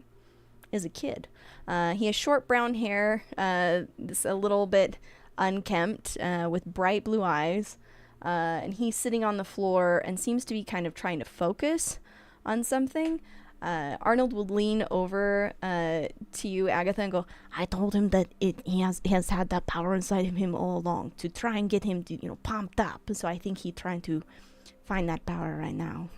is a kid. He has short brown hair, it's a little bit unkempt, with bright blue eyes, and he's sitting on the floor and seems to be kind of trying to focus on something. Arnold would lean over to you, Agatha, and go, I told him that he has had that power inside of him all along to try and get him to, pumped up. So I think he's trying to find that power right now.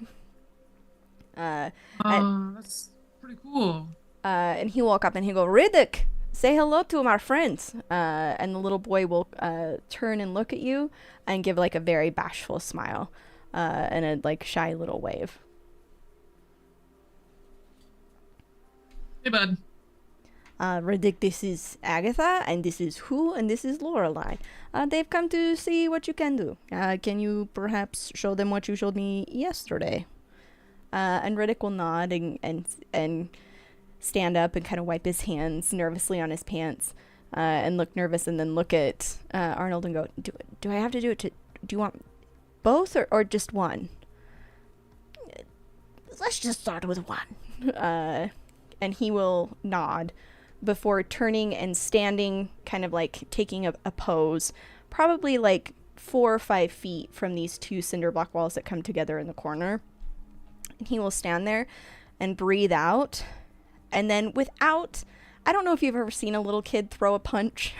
That's pretty cool. And he walk up and he go, Riddick, say hello to our friends. And the little boy will turn and look at you and give like a very bashful smile and a like shy little wave. Hey, bud. Riddick, this is Agatha, and this is Who, and this is Lorelai. They've come to see what you can do. Can you perhaps show them what you showed me yesterday? And Riddick will nod and stand up and kind of wipe his hands nervously on his pants and look nervous, and then look at Arnold and go, do I have to do it do you want both or just one? Let's just start with one. And he will nod before turning and standing, kind of like taking a pose, probably like 4 or 5 feet from these two cinder block walls that come together in the corner. And he will stand there and breathe out. And then without, I don't know if you've ever seen a little kid throw a punch.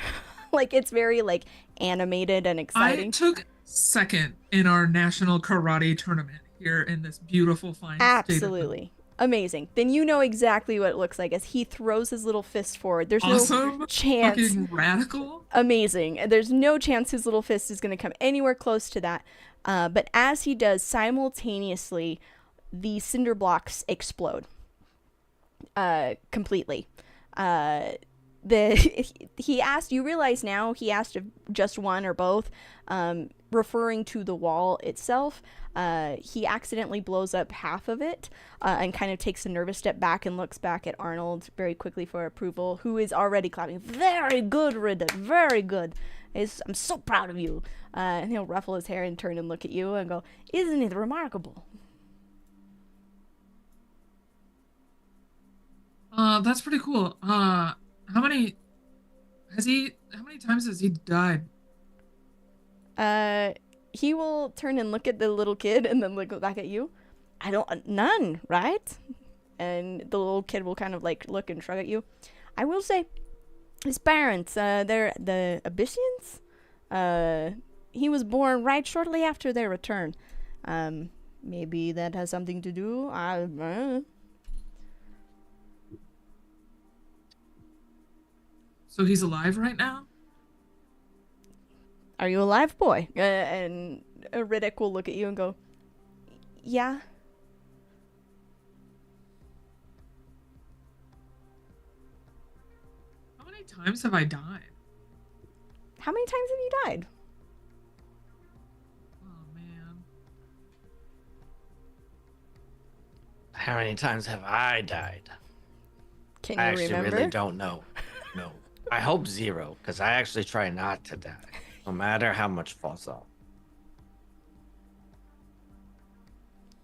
Like, it's very like animated and exciting. I took second in our national karate tournament here in this beautiful, fine Absolutely. Amazing. Then you know exactly what it looks like as he throws his little fist forward. There's awesome. No chance. Fucking radical. Amazing. There's no chance his little fist is going to come anywhere close to that. But as he does, simultaneously, the cinder blocks explode. Completely. He asked, you realize now he asked if just one or both, referring to the wall itself. He accidentally blows up half of it and kind of takes a nervous step back and looks back at Arnold very quickly for approval, who is already clapping. Very good, Riddick. Very good. I'm so proud of you. And he'll ruffle his hair and turn and look at you and go, isn't it remarkable? That's pretty cool. How many times has he died? He will turn and look at the little kid and then look back at you. I don't, none, right? And the little kid will kind of like look and shrug at you. I will say, his parents, they're the Abyssians. He was born right shortly after their return. Maybe that has something to do. So he's alive right now? Are you alive, boy? And Riddick will look at you and go, yeah. How many times have I died? How many times have you died? Oh, man. How many times have I died? Can you I actually remember? really don't know. No. I hope 0, because I actually try not to die, no matter how much falls off.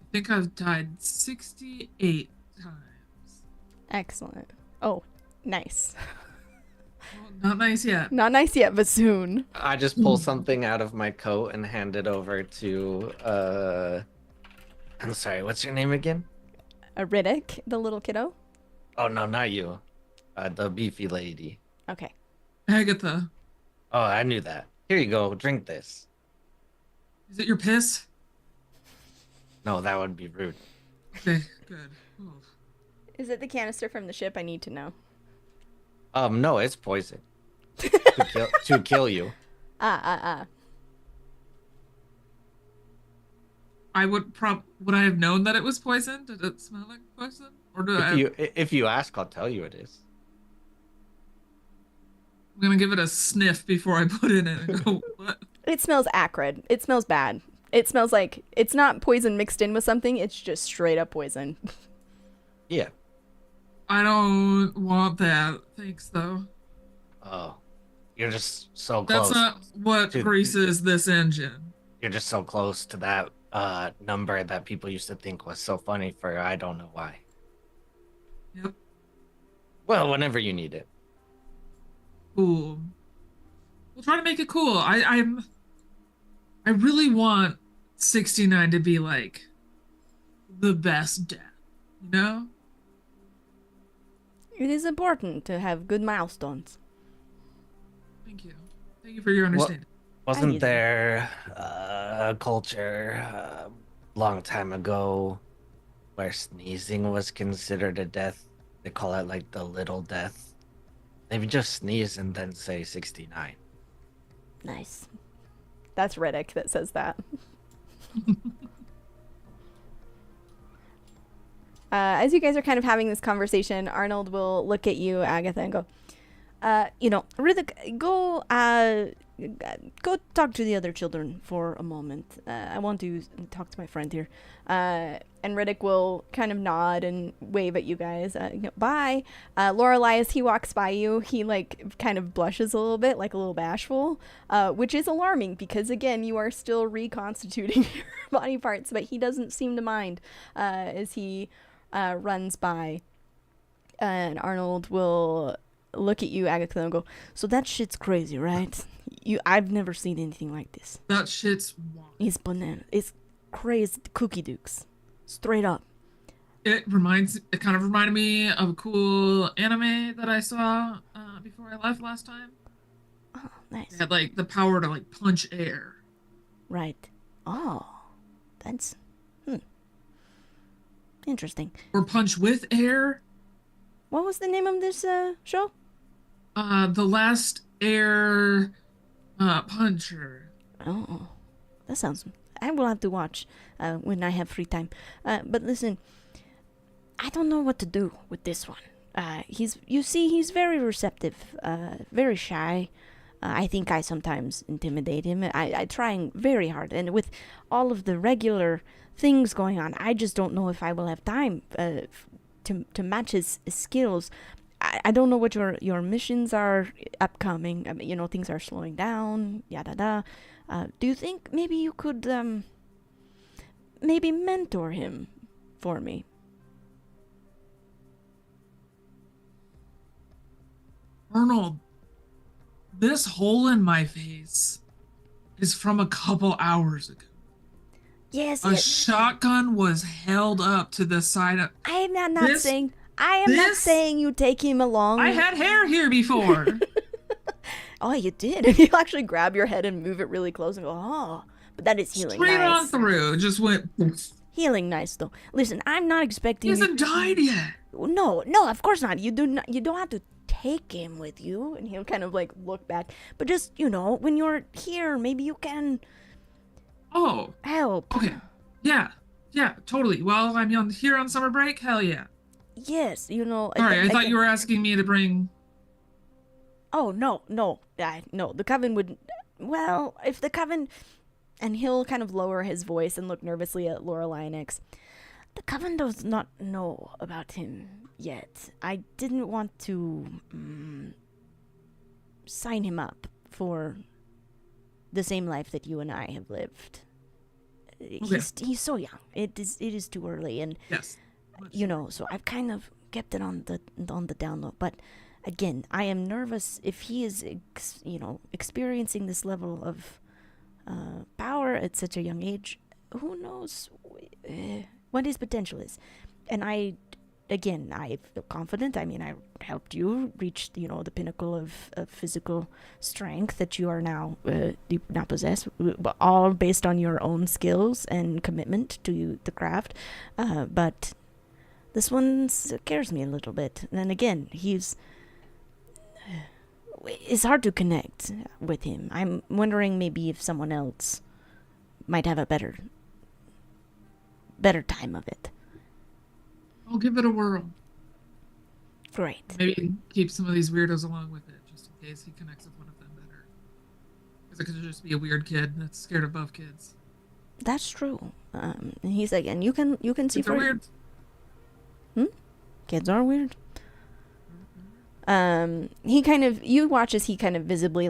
I think I've died 68 times. Excellent. Oh, nice. Well, not nice yet. Not nice yet, but soon. I just pull something out of my coat and hand it over to, I'm sorry, what's your name again? Riddick, the little kiddo. Oh, no, not you. The beefy lady. Okay. Agatha, Oh, I knew that. Here you go, drink this. is it your piss? No, that would be rude. Okay, good. Ooh. Is it the canister from the ship? I need to know. No, it's poison. to kill you. I would I have known that it was poison? Did it smell like poison? Or do If you ask, I'll tell you it is. I'm gonna give it a sniff before I put it in and go, what? It smells acrid. It smells bad. It smells like it's not poison mixed in with something. It's just straight up poison. Yeah. I don't want that. Thanks, though. Oh, you're just so close. That's not what greases this engine. You're just so close to that number that people used to think was so funny for I don't know why. Yep. Well, whenever you need it. Cool. We'll try to make it cool. I really want 69 to be like the best death, you know? It is important to have good milestones. Thank you. Thank you for your understanding. Wasn't there a culture a long time ago where sneezing was considered a death? They call it like the little death. They would just sneeze and then say 69. Nice. That's Riddick that says that. As you guys are kind of having this conversation, Arnold will look at you, Agatha, and go, Riddick, go talk to the other children for a moment. I want to talk to my friend here. And Riddick will kind of nod and wave at you guys. Bye. Lorelai, as he walks by you, he like kind of blushes a little bit, like a little bashful, which is alarming because again, you are still reconstituting your body parts, but he doesn't seem to mind as he runs by. And Arnold will look at you, Agatha, and go, so that shit's crazy, right? I've never seen anything like this. That shit's wild. It's banana. It's crazy cookie dukes. Straight up. It kind of reminded me of a cool anime that I saw before I left last time. Oh, nice. It had like the power to like punch air. Right. Oh, that's interesting. Or punch with air. What was the name of this show? The Last Air Puncher. Oh, that sounds. I will have to watch when I have free time. But listen, I don't know what to do with this one. He's very receptive, very shy. I think I sometimes intimidate him. I trying very hard, and with all of the regular things going on, I just don't know if I will have time to match his skills. I don't know what your missions are upcoming. I mean, things are slowing down. Yada da. Do you think maybe you could maybe mentor him for me? Arnold, this hole in my face is from a couple hours ago. Yes, A yes. shotgun was held up to the side of I am not this. saying. I am not this- saying you take him along. I had hair here before. Oh, you did. And you actually grab your head and move it really close and go, oh. But that is healing Straight on nice. through. Just went. Healing nice though. Listen, I'm not He expecting you. hasn't died yet. No, no, of course not. You do not. You don't have to take him with you. And he'll kind of like look back. But just when you're here, maybe you can Oh, help. okay. Yeah, totally. Well, I'm here on summer break. Hell yeah. Yes, All right, I thought you were asking me to bring. Oh no, no, no. The coven would. Well, if the coven, and he'll kind of lower his voice and look nervously at Lorelai and X. The coven does not know about him yet. I didn't want to sign him up for the same life that you and I have lived. Okay. He's so young. It is too early, and Yes. so I've kind of kept it on the down low. But again, I am nervous if he is experiencing this level of power at such a young age. Who knows what his potential is? And I feel confident. I mean, I helped you reach the pinnacle of physical strength that you are now possess, but all based on your own skills and commitment to the craft. But this one scares me a little bit. And again, it's hard to connect with him. I'm wondering maybe if someone else might have a better time of it. I'll give it a whirl. Great. Maybe keep some of these weirdos along with it, just in case he connects with one of them better. Because it could just be a weird kid that's scared of buff kids. That's true. And he's like, and you can see They're weird. Kids are weird. You watch as he kind of visibly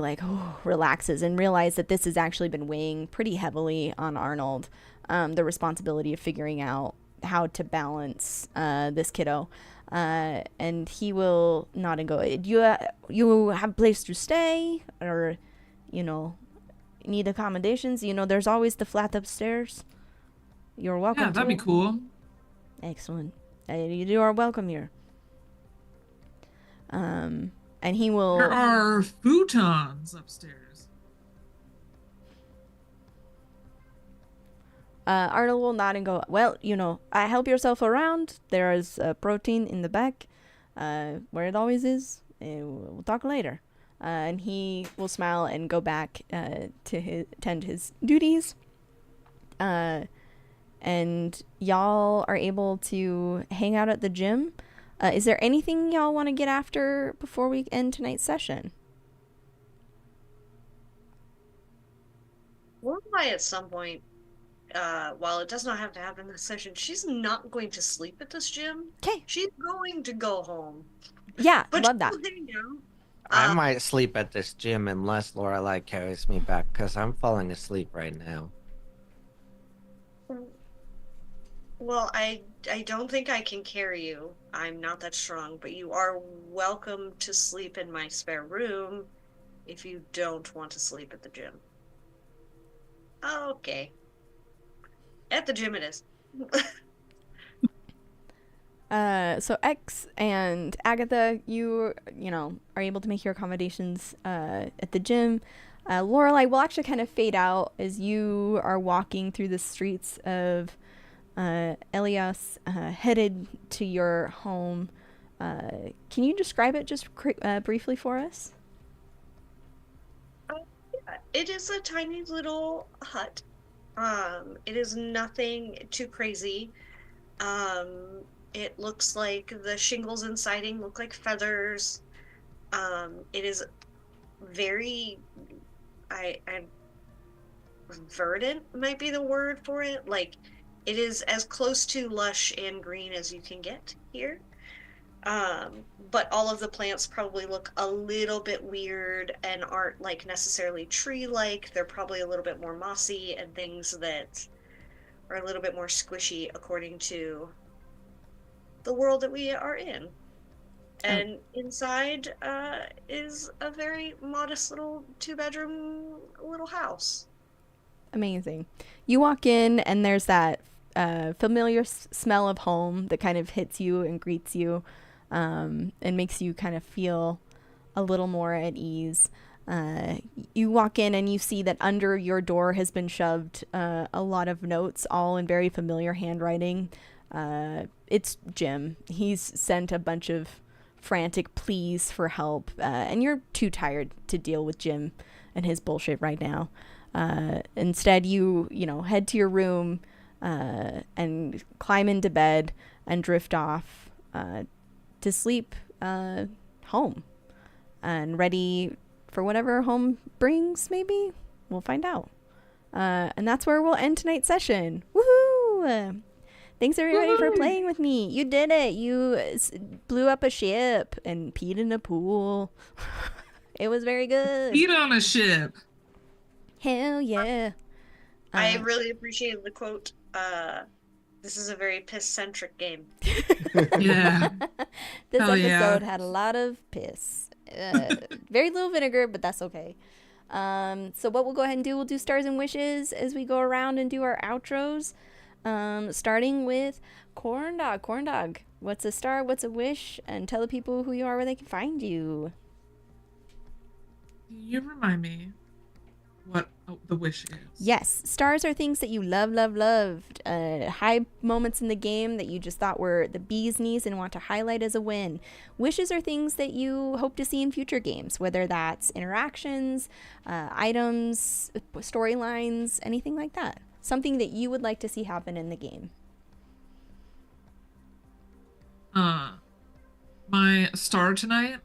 relaxes and realize that this has actually been weighing pretty heavily on Arnold. The responsibility of figuring out how to balance this kiddo. And he will nod and go, you have a place to stay, or need accommodations? There's always the flat upstairs. You're welcome. Yeah, that'd be cool. Excellent. You are welcome here. And he will. There are futons upstairs. Arnold will nod and go, well, help yourself around. There is protein in the back, where it always is. We'll talk later. And he will smile and go back to tend his duties. And y'all are able to hang out at the gym. Is there anything y'all want to get after before we end tonight's session? Lorelai at some point, while it does not have to happen this session, she's not going to sleep at this gym. Okay. She's going to go home. Yeah, But love that. I might sleep at this gym unless Lorelai carries me back, because I'm falling asleep right now. Well, I don't think I can carry you. I'm not that strong, but you are welcome to sleep in my spare room if you don't want to sleep at the gym. Okay. At the gym it is. So X and Agatha, you are able to make your accommodations at the gym. Lorelai will actually kind of fade out as you are walking through the streets of Eleos, headed to your home. Can you describe it just briefly for us? It is a tiny little hut. It is nothing too crazy. It looks like the shingles and siding look like feathers. It is very, verdant might be the word for it. Like, it is as close to lush and green as you can get here. But all of the plants probably look a little bit weird and aren't necessarily tree-like. They're probably a little bit more mossy and things that are a little bit more squishy according to the world that we are in. And inside is a very modest little 2-bedroom little house. Amazing. You walk in and there's that familiar smell of home that kind of hits you and greets you and makes you kind of feel a little more at ease. You walk in and you see that under your door has been shoved a lot of notes, all in very familiar handwriting. It's Jim. He's sent a bunch of frantic pleas for help, and you're too tired to deal with Jim and his bullshit right now. Instead, you head to your room and climb into bed and drift off to sleep home and ready for whatever home brings, maybe? We'll find out. And that's where we'll end tonight's session. Woohoo! Thanks everybody for playing with me. You did it. You blew up a ship and peed in a pool. It was very good. Peed on a ship. Hell yeah. I really appreciated the quote. This is a very piss-centric game. Yeah. This Hell episode yeah. had a lot of piss. Very little vinegar, but that's okay. So what we'll go ahead and do, we'll do stars and wishes as we go around and do our outros. Starting with Corndogg. Corndogg, what's a star, what's a wish, and tell the people who you are, where they can find you. Can you remind me what the wish is? Yes, stars are things that you loved. High moments in the game that you just thought were the bee's knees and want to highlight as a win. Wishes are things that you hope to see in future games, whether that's interactions, items, storylines, anything like that. Something that you would like to see happen in the game. My star tonight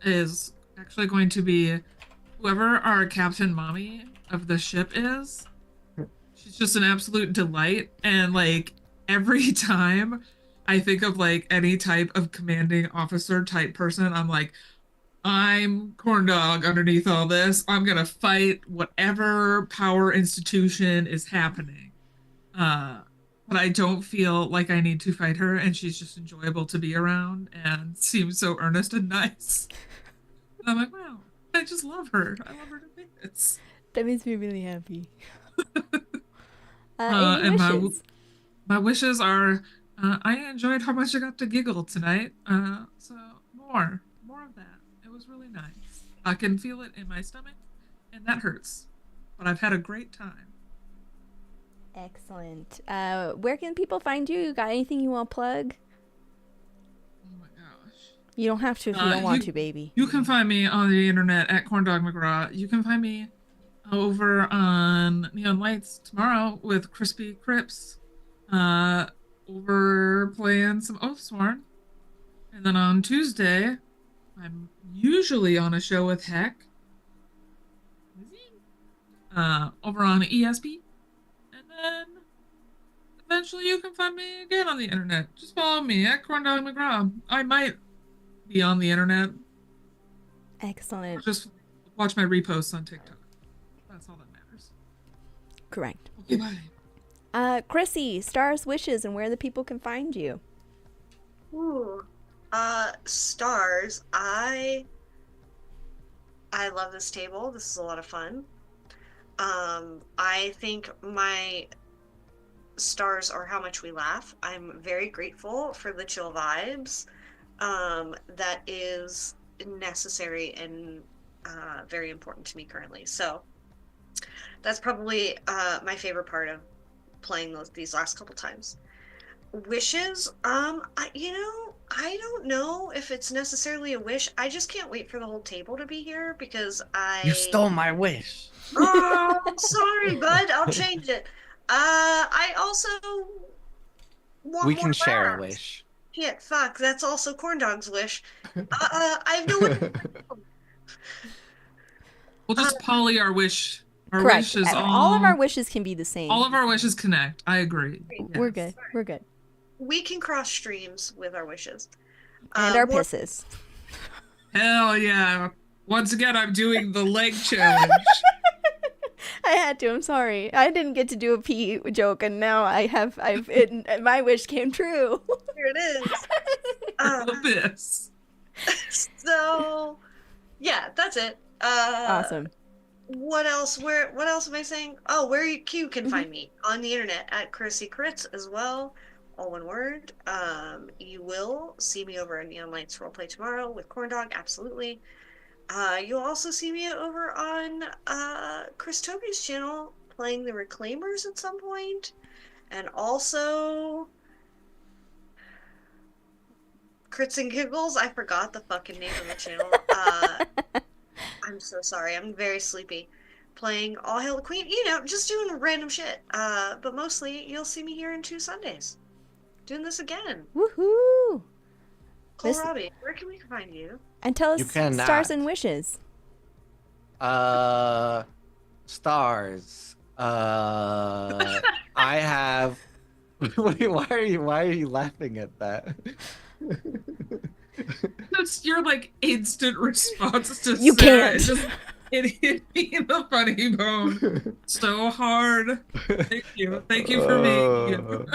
is actually going to be whoever our Captain Mommy of the ship is. She's just an absolute delight, and like every time I think of like any type of commanding officer type person, I'm like, I'm Corndogg underneath all this. I'm gonna fight whatever power institution is happening. But I don't feel like I need to fight her, and she's just enjoyable to be around and seems so earnest and nice. And I'm like, wow, I just love her. I love her to bits. That makes me really happy. And wishes? my wishes are, I enjoyed how much I got to giggle tonight. So more of that. It was really nice. I can feel it in my stomach, and that hurts. But I've had a great time. Excellent. Where can people find you? You got anything you want to plug? Oh my gosh. You don't have to if you don't want to, baby. You can find me on the internet at Corndogg McGraw. You can find me over on Neon Lights tomorrow with Crispy Crips. Over playing some Oathsworn. And then on Tuesday, I'm usually on a show with Heck. Over on ESP. And then eventually you can find me again on the internet. Just follow me at Corndogg McGraw. I might be on the internet. Excellent. Just watch my reposts on TikTok. That's all that matters. Correct. Okay, bye. Chrissy, stars, wishes, and where the people can find you. Ooh. Stars. I love this table. This is a lot of fun. I think my stars are how much we laugh. I'm very grateful for the chill vibes. That is necessary and very important to me currently. So that's probably my favorite part of playing these last couple times. Wishes, I don't know if it's necessarily a wish. I just can't wait for the whole table to be here because You stole my wish. Oh, sorry, bud. I'll change it. I also want We can more share a labs. wish. Shit, fuck. That's also Corndogg's wish. I have no one. We'll just poly our wish. Our Correct. wish is all of our wishes can be the same. all of our wishes connect. I agree. We're Yes. good. We're good. We can cross streams with our wishes. And our more- pisses. Hell yeah. Once again, I'm doing the leg challenge. I had to. I'm sorry. I didn't get to do a pee joke, and now my wish came true. Here it is. The piss. So, yeah, that's it. Awesome. What else? What else am I saying? Oh, where you can find me on the internet at Chrissy Crits as well, all one word. You will see me over in Neon Lights Roleplay tomorrow with Corndogg, absolutely. You'll also see me over on Chris Toby's channel playing the Reclaimers at some point, and also Crits and Giggles. I forgot the fucking name of the channel. I'm so sorry. I'm very sleepy. Playing All Hail the Queen. You know, just doing random shit. But mostly, you'll see me here in 2 Sundays. Doing this again. Woohoo! Cohlrabi, where can we find you? And tell You us cannot. stars and wishes. Stars. I have. Why are you laughing at that? That's your like instant response to You Sarah. can't. It hit me in the funny bone so hard. Thank you. Thank you for being you.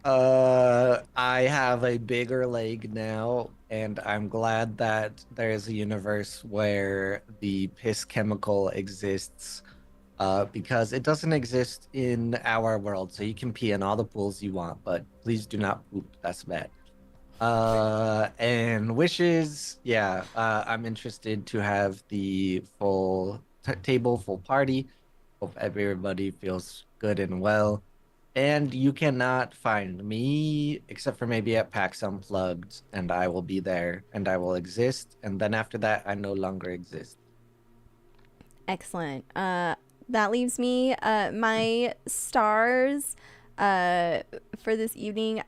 I have a bigger leg now, and I'm glad that there's a universe where the piss chemical exists, because it doesn't exist in our world. So you can pee in all the pools you want, but please do not poop. That's bad. And wishes, yeah, I'm interested to have the full table, full party. Hope everybody feels good and well. And you cannot find me except for maybe at PAX Unplugged, and I will be there and I will exist. And then after that, I no longer exist. Excellent. That leaves me my stars for this evening.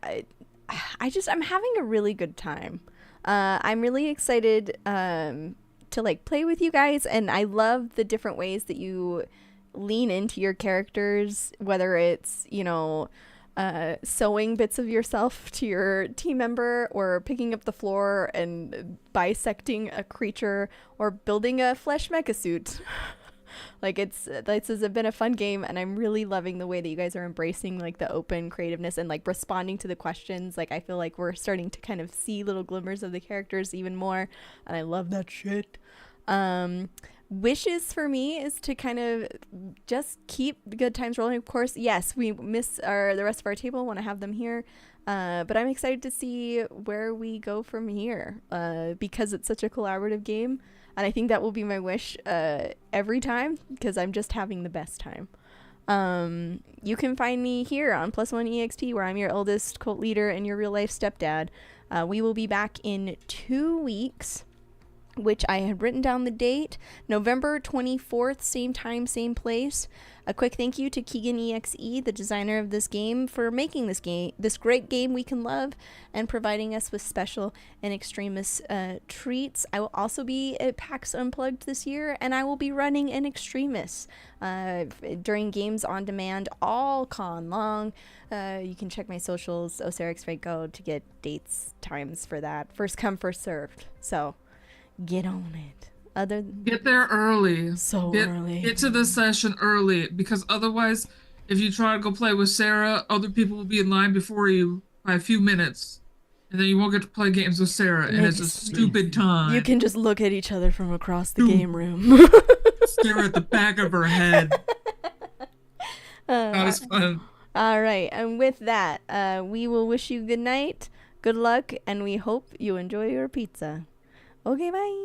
I'm having a really good time. I'm really excited to like play with you guys, and I love the different ways that you lean into your characters, whether it's, you know, sewing bits of yourself to your team member, or picking up the floor and bisecting a creature, or building a flesh mecha suit. Like, this has been a fun game, and I'm really loving the way that you guys are embracing like the open creativeness and like responding to the questions. Like, I feel like we're starting to kind of see little glimmers of the characters even more, and I love that shit. Wishes for me is to kind of just keep the good times rolling. Of course, yes, we miss the rest of our table, want to have them here, but I'm excited to see where we go from here, because it's such a collaborative game. And I think that will be my wish every time, because I'm just having the best time. You can find me here on +1 EXP, where I'm your eldest cult leader and your real life stepdad. We will be back in 2 weeks, which I had written down the date, November 24th, same time, same place. A quick thank you to Keegan EXE, the designer of this game, for making this great game we can love, and providing us with special In Extremis treats. I will also be at PAX Unplugged this year, and I will be running In Extremis during Games on Demand all con long. You can check my socials, OSerixFranco, to get dates, times for that. First come, first served. So get on it. Get there early. Early. Get to the session early, because otherwise, if you try to go play with Sarah, other people will be in line before you by a few minutes, and then you won't get to play games with Sarah, and it's a stupid time. You can just look at each other from across the game room. Stare at the back of her head. Not as fun. All right, and with that, we will wish you good night, good luck, and we hope you enjoy your pizza. Okay, bye.